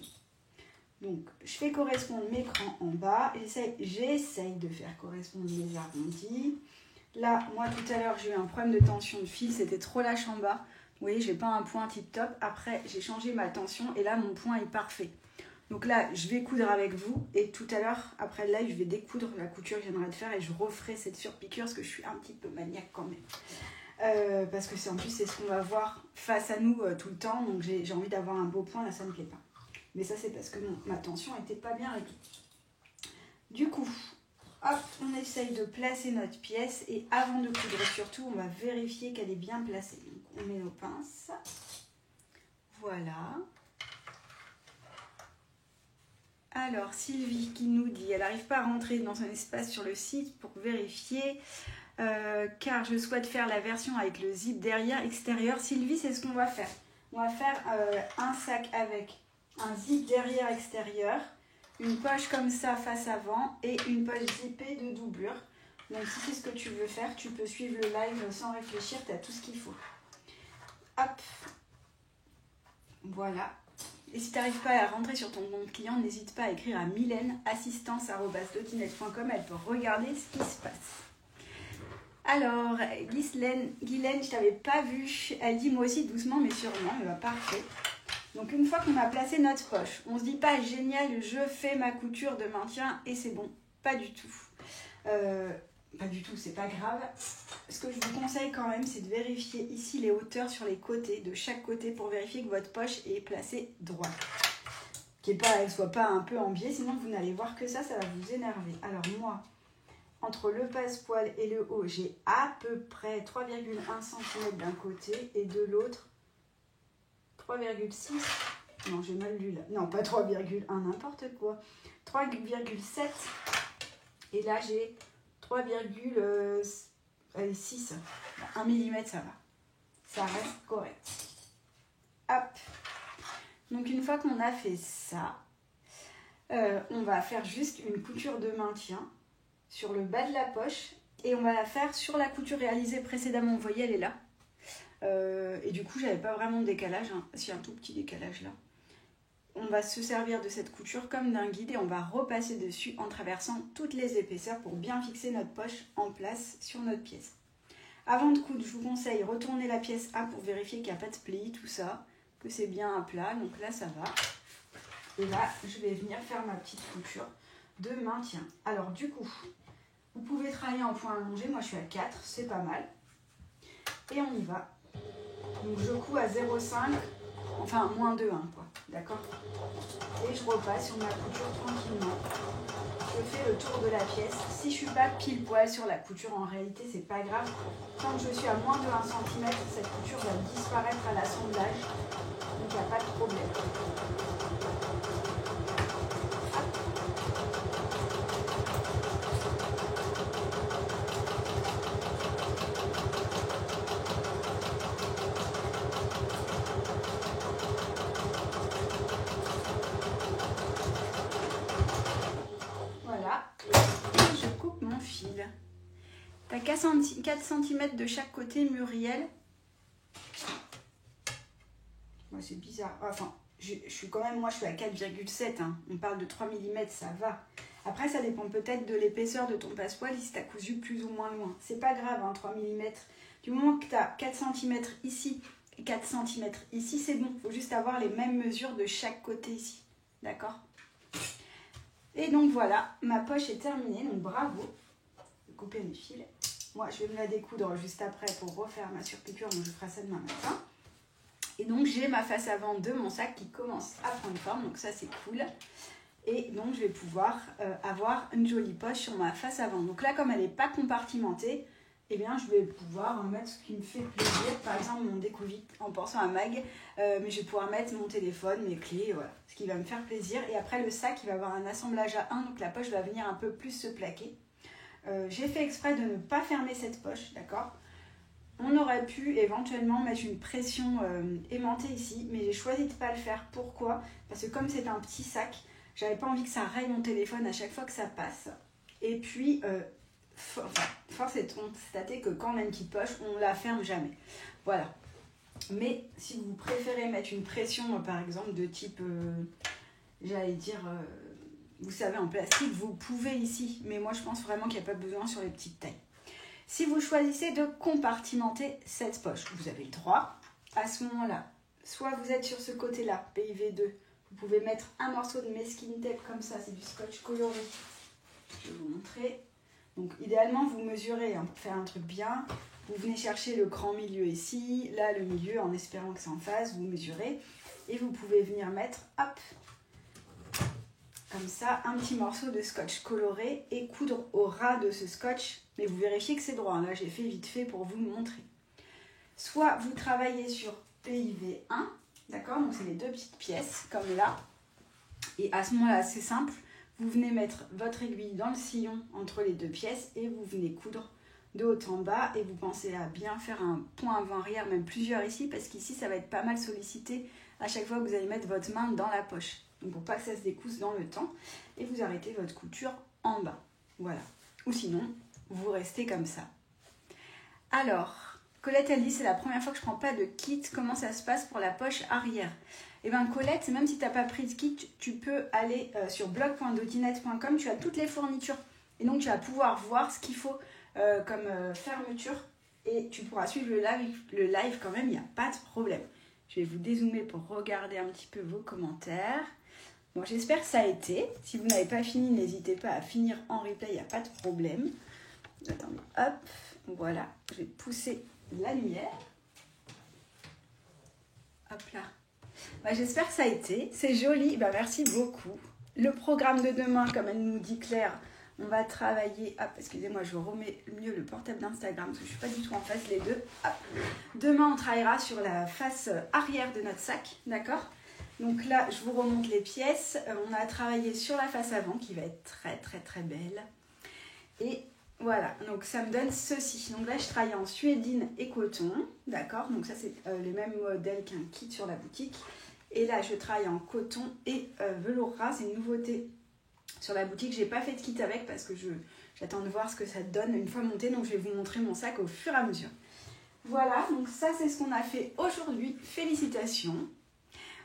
Donc, je fais correspondre mes crans en bas. J'essaye de faire correspondre les arrondis. Là, moi, tout à l'heure, j'ai eu un problème de tension de fil. C'était trop lâche en bas. Vous voyez, j'ai pas un point tip top. Après, j'ai changé ma tension et là, mon point est parfait. Donc là, je vais coudre avec vous et tout à l'heure, après le live, je vais découdre la couture que j'aimerais de faire et je referai cette surpiqûre parce que je suis un petit peu maniaque quand même. Parce que en plus, c'est ce qu'on va voir face à nous tout le temps. Donc j'ai envie d'avoir un beau point, là, ça ne me plaît pas. Mais ça, c'est parce que ma tension n'était pas bien réglée. Du coup, hop, on essaye de placer notre pièce et avant de coudre, surtout, on va vérifier qu'elle est bien placée. On met nos pinces. Voilà. Alors, Sylvie qui nous dit, elle n'arrive pas à rentrer dans un espace sur le site pour vérifier, car je souhaite faire la version avec le zip derrière extérieur. Sylvie, c'est ce qu'on va faire. On va faire un sac avec un zip derrière extérieur, une poche comme ça face avant et une poche zippée de doublure. Donc, si c'est ce que tu veux faire, tu peux suivre le live sans réfléchir, tu as tout ce qu'il faut. Hop, voilà. Et si tu n'arrives pas à rentrer sur ton compte client, n'hésite pas à écrire à Mylène, assistance@dodinette.com, elle peut regarder ce qui se passe. Alors, Guylaine, je t'avais pas vu. Elle dit moi aussi doucement mais sûrement. Et bah parfait. Donc une fois qu'on a placé notre poche, on se dit pas génial, je fais ma couture de maintien et c'est bon. pas du tout. Pas du tout, c'est pas grave. Ce que je vous conseille quand même, c'est de vérifier ici les hauteurs sur les côtés, de chaque côté, pour vérifier que votre poche est placée droite. Qu'elle ne soit pas un peu en biais, sinon vous n'allez voir que ça va vous énerver. Alors moi, entre le passepoil et le haut, j'ai à peu près 3,1 cm d'un côté et de l'autre 3,6. Non, j'ai mal lu là. Non, pas 3,1, n'importe quoi. 3,7. Et là, j'ai 3,6. 1 mm, ça va. Ça reste correct. Hop. Donc, une fois qu'on a fait ça, on va faire juste une couture de maintien sur le bas de la poche. Et on va la faire sur la couture réalisée précédemment. Vous voyez, elle est là. Et du coup, j'avais pas vraiment de décalage. Hein. Si, un tout petit décalage là. On va se servir de cette couture comme d'un guide et on va repasser dessus en traversant toutes les épaisseurs pour bien fixer notre poche en place sur notre pièce. Avant de coudre, je vous conseille retourner la pièce A pour vérifier qu'il n'y a pas de plis, tout ça, que c'est bien à plat. Donc là, ça va. Et là, je vais venir faire ma petite couture de maintien. Alors du coup, vous pouvez travailler en point allongé. Moi, je suis à 4, c'est pas mal. Et on y va. Donc je couds à 0,5. Enfin, moins de 1, quoi. D'accord? Et je repasse sur ma couture tranquillement. Je fais le tour de la pièce. Si je ne suis pas pile poil sur la couture, en réalité, c'est pas grave. Tant que je suis à moins de 1 cm, cette couture va disparaître à l'assemblage. Donc, il n'y a pas de problème. T'as 4 cm de chaque côté, Muriel. Moi, c'est bizarre. Enfin, je suis quand même, moi, je suis à 4,7. Hein. On parle de 3 mm, ça va. Après, ça dépend peut-être de l'épaisseur de ton passepoil, si t'as cousu plus ou moins loin. C'est pas grave, hein, 3 mm. Du moment que t'as 4 cm ici et 4 cm ici, c'est bon. Il faut juste avoir les mêmes mesures de chaque côté ici. D'accord? Et donc, voilà, ma poche est terminée. Donc, bravo. Couper mes fils. Moi, je vais me la découdre juste après pour refaire ma surpiqûre, donc je ferai ça demain matin. Et donc, j'ai ma face avant de mon sac qui commence à prendre forme, donc ça, c'est cool. Et donc, je vais pouvoir avoir une jolie poche sur ma face avant. Donc là, comme elle n'est pas compartimentée, eh bien, je vais pouvoir mettre ce qui me fait plaisir. Par exemple, mon découvite en pensant à Mag, mais je vais pouvoir mettre mon téléphone, mes clés, voilà, ce qui va me faire plaisir. Et après, le sac, il va avoir un assemblage à 1, donc la poche va venir un peu plus se plaquer. J'ai fait exprès de ne pas fermer cette poche, d'accord? On aurait pu éventuellement mettre une pression aimantée ici, mais j'ai choisi de ne pas le faire. Pourquoi? Parce que comme c'est un petit sac, j'avais pas envie que ça raye mon téléphone à chaque fois que ça passe. Et puis, force est de constater que quand on a une petite poche, on la ferme jamais. Voilà. Mais si vous préférez mettre une pression, par exemple, de type, j'allais dire... vous savez, en plastique, vous pouvez ici. Mais moi, je pense vraiment qu'il n'y a pas besoin sur les petites tailles. Si vous choisissez de compartimenter cette poche, vous avez le droit. À ce moment-là, soit vous êtes sur ce côté-là, PIV2. Vous pouvez mettre un morceau de mesquine tape comme ça. C'est du scotch coloré. Je vais vous montrer. Donc, idéalement, vous mesurez pour faire un truc bien. Vous venez chercher le grand milieu ici. Là, le milieu, en espérant que c'est en face. Vous mesurez. Et vous pouvez venir mettre, hop, comme ça, un petit morceau de scotch coloré et coudre au ras de ce scotch. Mais vous vérifiez que c'est droit. Là, j'ai fait vite fait pour vous montrer. Soit vous travaillez sur PIV1, d'accord? Donc, c'est les deux petites pièces, comme là. Et à ce moment-là, c'est simple. Vous venez mettre votre aiguille dans le sillon entre les deux pièces et vous venez coudre de haut en bas. Et vous pensez à bien faire un point avant-arrière, même plusieurs ici, parce qu'ici, ça va être pas mal sollicité à chaque fois que vous allez mettre votre main dans la poche. Donc, pour pas que ça se décousse dans le temps. Et vous arrêtez votre couture en bas. Voilà. Ou sinon, vous restez comme ça. Alors, Colette, elle dit, c'est la première fois que je prends pas de kit. Comment ça se passe pour la poche arrière? Eh bien, Colette, même si tu n'as pas pris de kit, tu peux aller sur blog.dotinette.com. Tu as toutes les fournitures. Et donc, tu vas pouvoir voir ce qu'il faut comme fermeture. Et tu pourras suivre le live quand même. Il n'y a pas de problème. Je vais vous dézoomer pour regarder un petit peu vos commentaires. Bon, j'espère que ça a été. Si vous n'avez pas fini, n'hésitez pas à finir en replay, il n'y a pas de problème. Attendez, hop, voilà, je vais pousser la lumière. Hop là. Bah, j'espère que ça a été. C'est joli, bah, merci beaucoup. Le programme de demain, comme elle nous dit Claire, on va travailler... Hop, excusez-moi, je remets mieux le portable d'Instagram parce que je ne suis pas du tout en face les deux. Hop. Demain, on travaillera sur la face arrière de notre sac, d'accord? Donc là, je vous remonte les pièces. On a travaillé sur la face avant qui va être très, très, très belle. Et voilà, donc ça me donne ceci. Donc là, je travaille en suédine et coton, d'accord? Donc ça, c'est les mêmes modèles qu'un kit sur la boutique. Et là, je travaille en coton et velours ras. C'est une nouveauté sur la boutique. Je n'ai pas fait de kit avec parce que j'attends de voir ce que ça donne une fois monté. Donc, je vais vous montrer mon sac au fur et à mesure. Voilà, donc ça, c'est ce qu'on a fait aujourd'hui. Félicitations.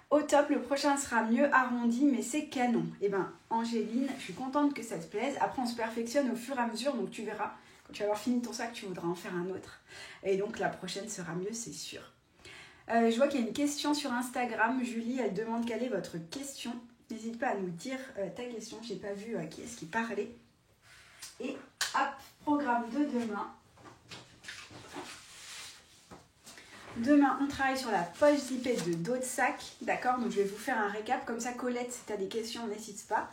Au top, le prochain sera mieux arrondi, mais c'est canon. Eh bien, Angéline, je suis contente que ça te plaise. Après, on se perfectionne au fur et à mesure. Donc, tu verras, quand tu vas avoir fini ton sac, tu voudras en faire un autre. Et donc, la prochaine sera mieux, c'est sûr. Je vois qu'il y a une question sur Instagram. Julie, elle demande quelle est votre question. N'hésite pas à nous dire ta question. Je n'ai pas vu qui est-ce qui parlait. Et hop, programme de demain. Demain, on travaille sur la poche zippée de dos de sac. D'accord? Donc, je vais vous faire un récap. Comme ça, Colette, si tu as des questions, n'hésite pas.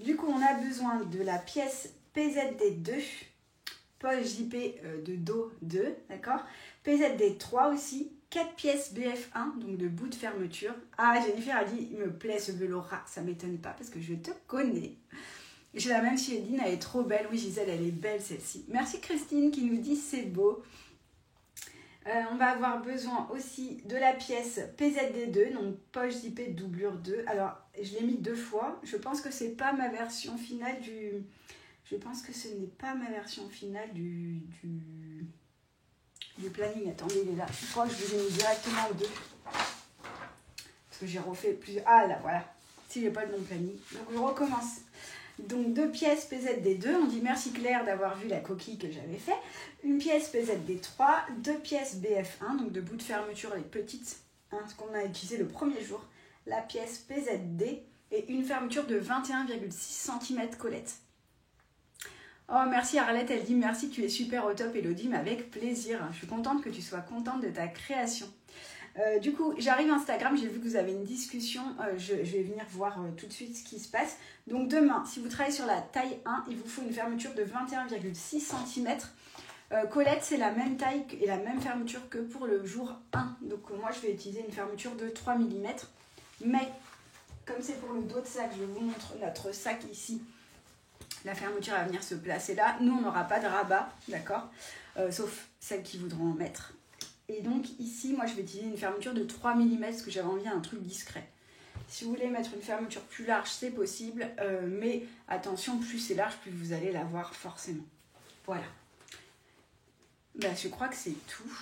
Du coup, on a besoin de la pièce PZD2. Poche zippée de dos 2. D'accord? PZD3 aussi. 4 pièces BF1, donc de bout de fermeture. Ah, Jennifer a dit, il me plaît ce velours ras. Ça ne m'étonne pas parce que je te connais. J'ai la même suédine, elle est trop belle. Oui, Gisèle, elle est belle celle-ci. Merci Christine qui nous dit c'est beau. On va avoir besoin aussi de la pièce PZD2, donc poche zippée de doublure 2. Alors, je l'ai mis 2 fois. Je pense que c'est pas ma version finale du... Je pense que ce n'est pas ma version finale du planning. Attendez, il est là. Je crois que je vous ai mis directement aux 2. Parce que j'ai refait plusieurs... Ah là, voilà. Si j'ai pas le bon planning. Donc, je recommence. Donc, 2 pièces PZD2. On dit merci Claire d'avoir vu la coquille que j'avais fait. Une pièce PZD3. 2 pièces BF1, donc de bout de fermeture, les petites, hein, ce qu'on a utilisé le premier jour. La pièce PZD et une fermeture de 21,6 cm Colette. Oh, merci Arlette, elle dit merci, tu es super au top Elodie, mais avec plaisir. Je suis contente que tu sois contente de ta création. Du coup, j'arrive à Instagram, j'ai vu que vous avez une discussion, je vais venir voir tout de suite ce qui se passe. Donc demain, si vous travaillez sur la taille 1, il vous faut une fermeture de 21,6 cm. Colette, c'est la même taille et la même fermeture que pour le jour 1. Donc moi, je vais utiliser une fermeture de 3 mm. Mais, comme c'est pour le dos de sac, je vous montre notre sac ici. La fermeture va venir se placer là. Nous, on n'aura pas de rabat, d'accord, sauf celles qui voudront en mettre. Et donc ici, moi, je vais utiliser une fermeture de 3 mm parce que j'avais envie d'un truc discret. Si vous voulez mettre une fermeture plus large, c'est possible. Mais attention, plus c'est large, plus vous allez la voir forcément. Voilà. Ben, je crois que c'est tout.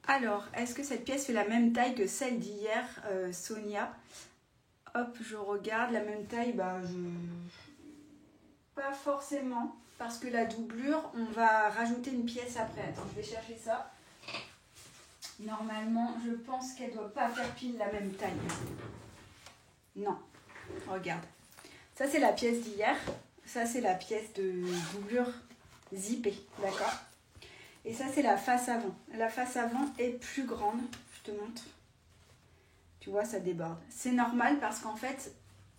Alors, est-ce que cette pièce fait la même taille que celle d'hier, Sonia? Hop, je regarde. La même taille, bah, pas forcément. Parce que la doublure, on va rajouter une pièce après. Attends, je vais chercher ça. Normalement, je pense qu'elle ne doit pas faire pile la même taille. Non. Regarde. Ça, c'est la pièce d'hier. Ça, c'est la pièce de doublure zippée. D'accord? Et ça, c'est la face avant. La face avant est plus grande. Je te montre. Tu vois, ça déborde. C'est normal parce qu'en fait,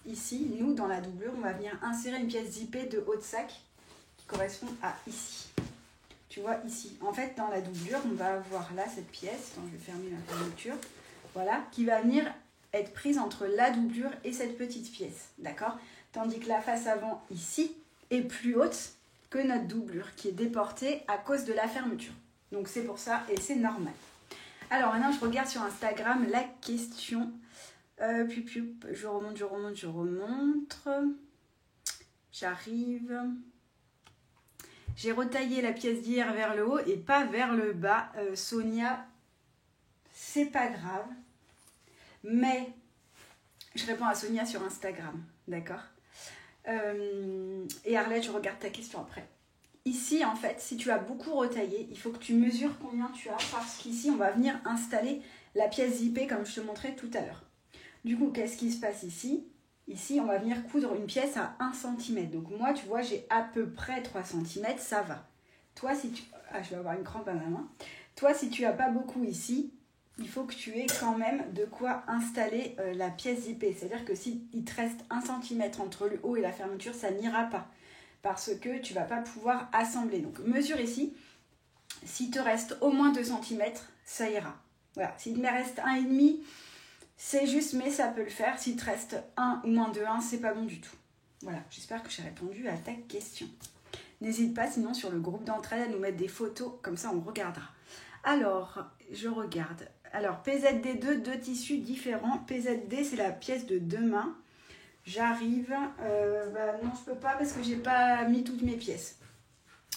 ici, nous, dans la doublure, on va venir insérer une pièce zippée de haut de sac qui correspond à ici. Tu vois, ici. En fait, dans la doublure, on va avoir là cette pièce. Attends, je vais fermer la fermeture. Voilà, qui va venir être prise entre la doublure et cette petite pièce. D'accord? Tandis que la face avant, ici, est plus haute que notre doublure qui est déportée à cause de la fermeture. Donc c'est pour ça et c'est normal. Alors maintenant je regarde sur Instagram la question. Je remonte. J'arrive. J'ai retaillé la pièce d'hier vers le haut et pas vers le bas. Sonia, c'est pas grave. Mais je réponds à Sonia sur Instagram. D'accord? Et Arlette, je regarde ta question après. Ici, en fait, si tu as beaucoup retaillé, il faut que tu mesures combien tu as parce qu'ici, on va venir installer la pièce zippée comme je te montrais tout à l'heure. Du coup, qu'est-ce qui se passe ici? ici, on va venir coudre une pièce à 1 cm. Donc moi, tu vois, j'ai à peu près 3 cm, ça va. Toi, si tu... Ah, je vais avoir une crampe à ma main. Toi, si tu n'as pas beaucoup ici, il faut que tu aies quand même de quoi installer la pièce zippée. C'est-à-dire que s'il te reste 1 cm entre le haut et la fermeture, ça n'ira pas. Parce que tu ne vas pas pouvoir assembler. Donc mesure ici. S'il te reste au moins 2 cm, ça ira. Voilà. S'il me reste 1,5, c'est juste, mais ça peut le faire. S'il te reste 1 ou moins de 1, c'est pas bon du tout. Voilà. J'espère que j'ai répondu à ta question. N'hésite pas sinon sur le groupe d'entraide à nous mettre des photos, comme ça on regardera. Alors, je regarde. Alors, PZD2, deux tissus différents. PZD, c'est la pièce de 2 mains. J'arrive. Non, je peux pas parce que j'ai pas mis toutes mes pièces.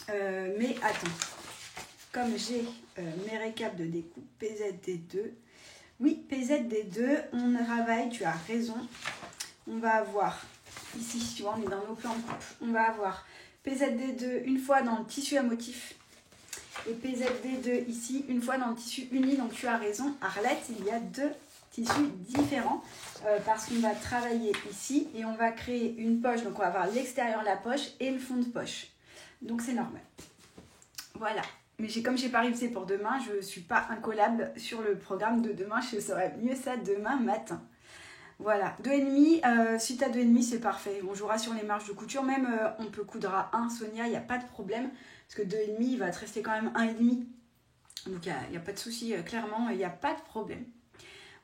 Mais attends. Comme j'ai mes récaps de découpe, PZD2. Oui, PZD2, on travaille, tu as raison. On va avoir, ici, tu vois, on est dans nos plans de coupe. On va avoir PZD2 une fois dans le tissu à motif. Et PZD2 ici, une fois dans le tissu uni. Donc tu as raison, Arlette, il y a 2 tissus différents. Parce qu'on va travailler ici et on va créer une poche. Donc on va avoir l'extérieur de la poche et le fond de poche. Donc c'est normal. Voilà. Mais comme j'ai pas révisé pour demain, je ne suis pas incollable sur le programme de demain. Je saurai mieux ça demain matin. Voilà. 2,5. Si tu as 2,5, c'est parfait. On jouera sur les marges de couture. Même on peut coudre à 1, Sonia, il n'y a pas de problème. Parce que 2,5, il va te rester quand même 1,5. Donc il n'y a pas de souci. Clairement, il n'y a pas de problème.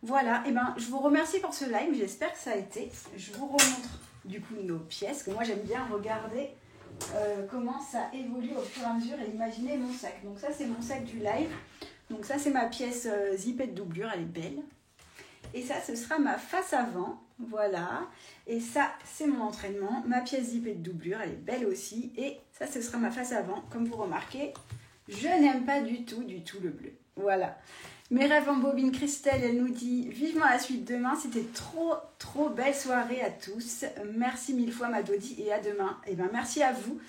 Voilà. Et ben, je vous remercie pour ce live. J'espère que ça a été. Je vous remontre du coup nos pièces. Que moi, j'aime bien regarder comment ça évolue au fur et à mesure et imaginer mon sac. Donc ça c'est mon sac du live. Donc ça c'est ma pièce zippée de doublure, elle est belle. Et ça ce sera ma face avant, voilà. Et ça c'est mon entraînement, ma pièce zippée de doublure, elle est belle aussi. Et ça ce sera ma face avant, comme vous remarquez, je n'aime pas du tout le bleu. Voilà. Mes rêves en bobine, Christelle, elle nous dit vivement la suite demain. C'était trop belle soirée à tous. Merci 1000 fois ma Dodi et à demain. Et ben merci à vous.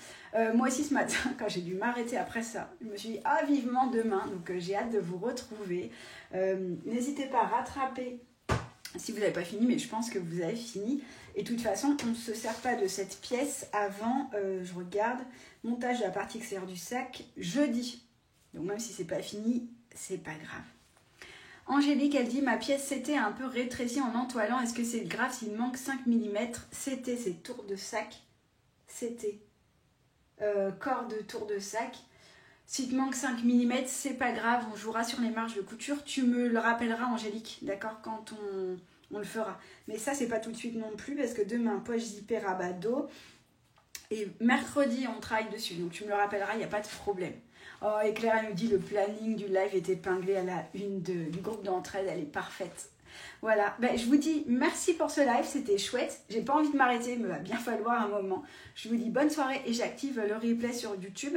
Moi aussi ce matin, quand j'ai dû m'arrêter après ça, je me suis dit vivement demain. Donc j'ai hâte de vous retrouver. N'hésitez pas à rattraper si vous n'avez pas fini, mais je pense que vous avez fini. Et de toute façon, on ne se sert pas de cette pièce avant, je regarde, montage de la partie extérieure du sac, jeudi. Donc même si c'est pas fini, c'est pas grave. Angélique, elle dit, ma pièce CT a un peu rétréci en entoilant. Est-ce que c'est grave s'il manque 5 mm? CT, c'est tour de sac. CT. Corde tour de sac. S'il te manque 5 mm, c'est pas grave. On jouera sur les marges de couture. Tu me le rappelleras, Angélique, d'accord, quand on le fera. Mais ça, c'est pas tout de suite non plus parce que demain, poche zippée rabat dos. Et mercredi, on travaille dessus. Donc, tu me le rappelleras, il n'y a pas de problème. Oh, et Claire, elle nous dit le planning du live est épinglé à la une du groupe d'entraide, elle est parfaite. Voilà, je vous dis merci pour ce live, c'était chouette. J'ai pas envie de m'arrêter, il me va bien falloir un moment. Je vous dis bonne soirée et j'active le replay sur YouTube.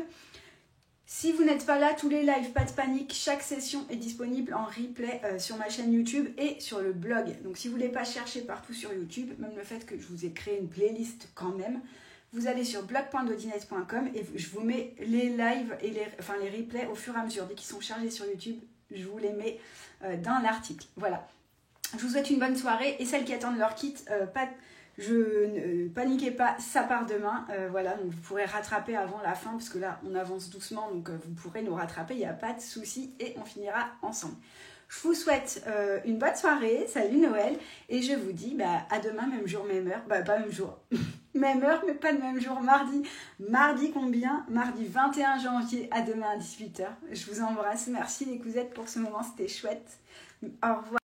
Si vous n'êtes pas là, tous les lives, pas de panique, chaque session est disponible en replay sur ma chaîne YouTube et sur le blog. Donc si vous ne voulez pas chercher partout sur YouTube, même le fait que je vous ai créé une playlist quand même, vous allez sur blog.dodinette.com et je vous mets les lives et les replays au fur et à mesure. Dès qu'ils sont chargés sur YouTube, je vous les mets dans l'article. Voilà. Je vous souhaite une bonne soirée et celles qui attendent leur kit, ne paniquez pas, ça part demain. Voilà, donc vous pourrez rattraper avant la fin parce que là, on avance doucement, donc vous pourrez nous rattraper, il n'y a pas de souci et on finira ensemble. Je vous souhaite une bonne soirée, salut Noël, et je vous dis à demain, même jour, même heure, pas même jour, même heure, mais pas le même jour, mardi. Mardi combien? Mardi 21 janvier, à demain à 18h. Je vous embrasse, merci les cousettes pour ce moment, c'était chouette. Au revoir.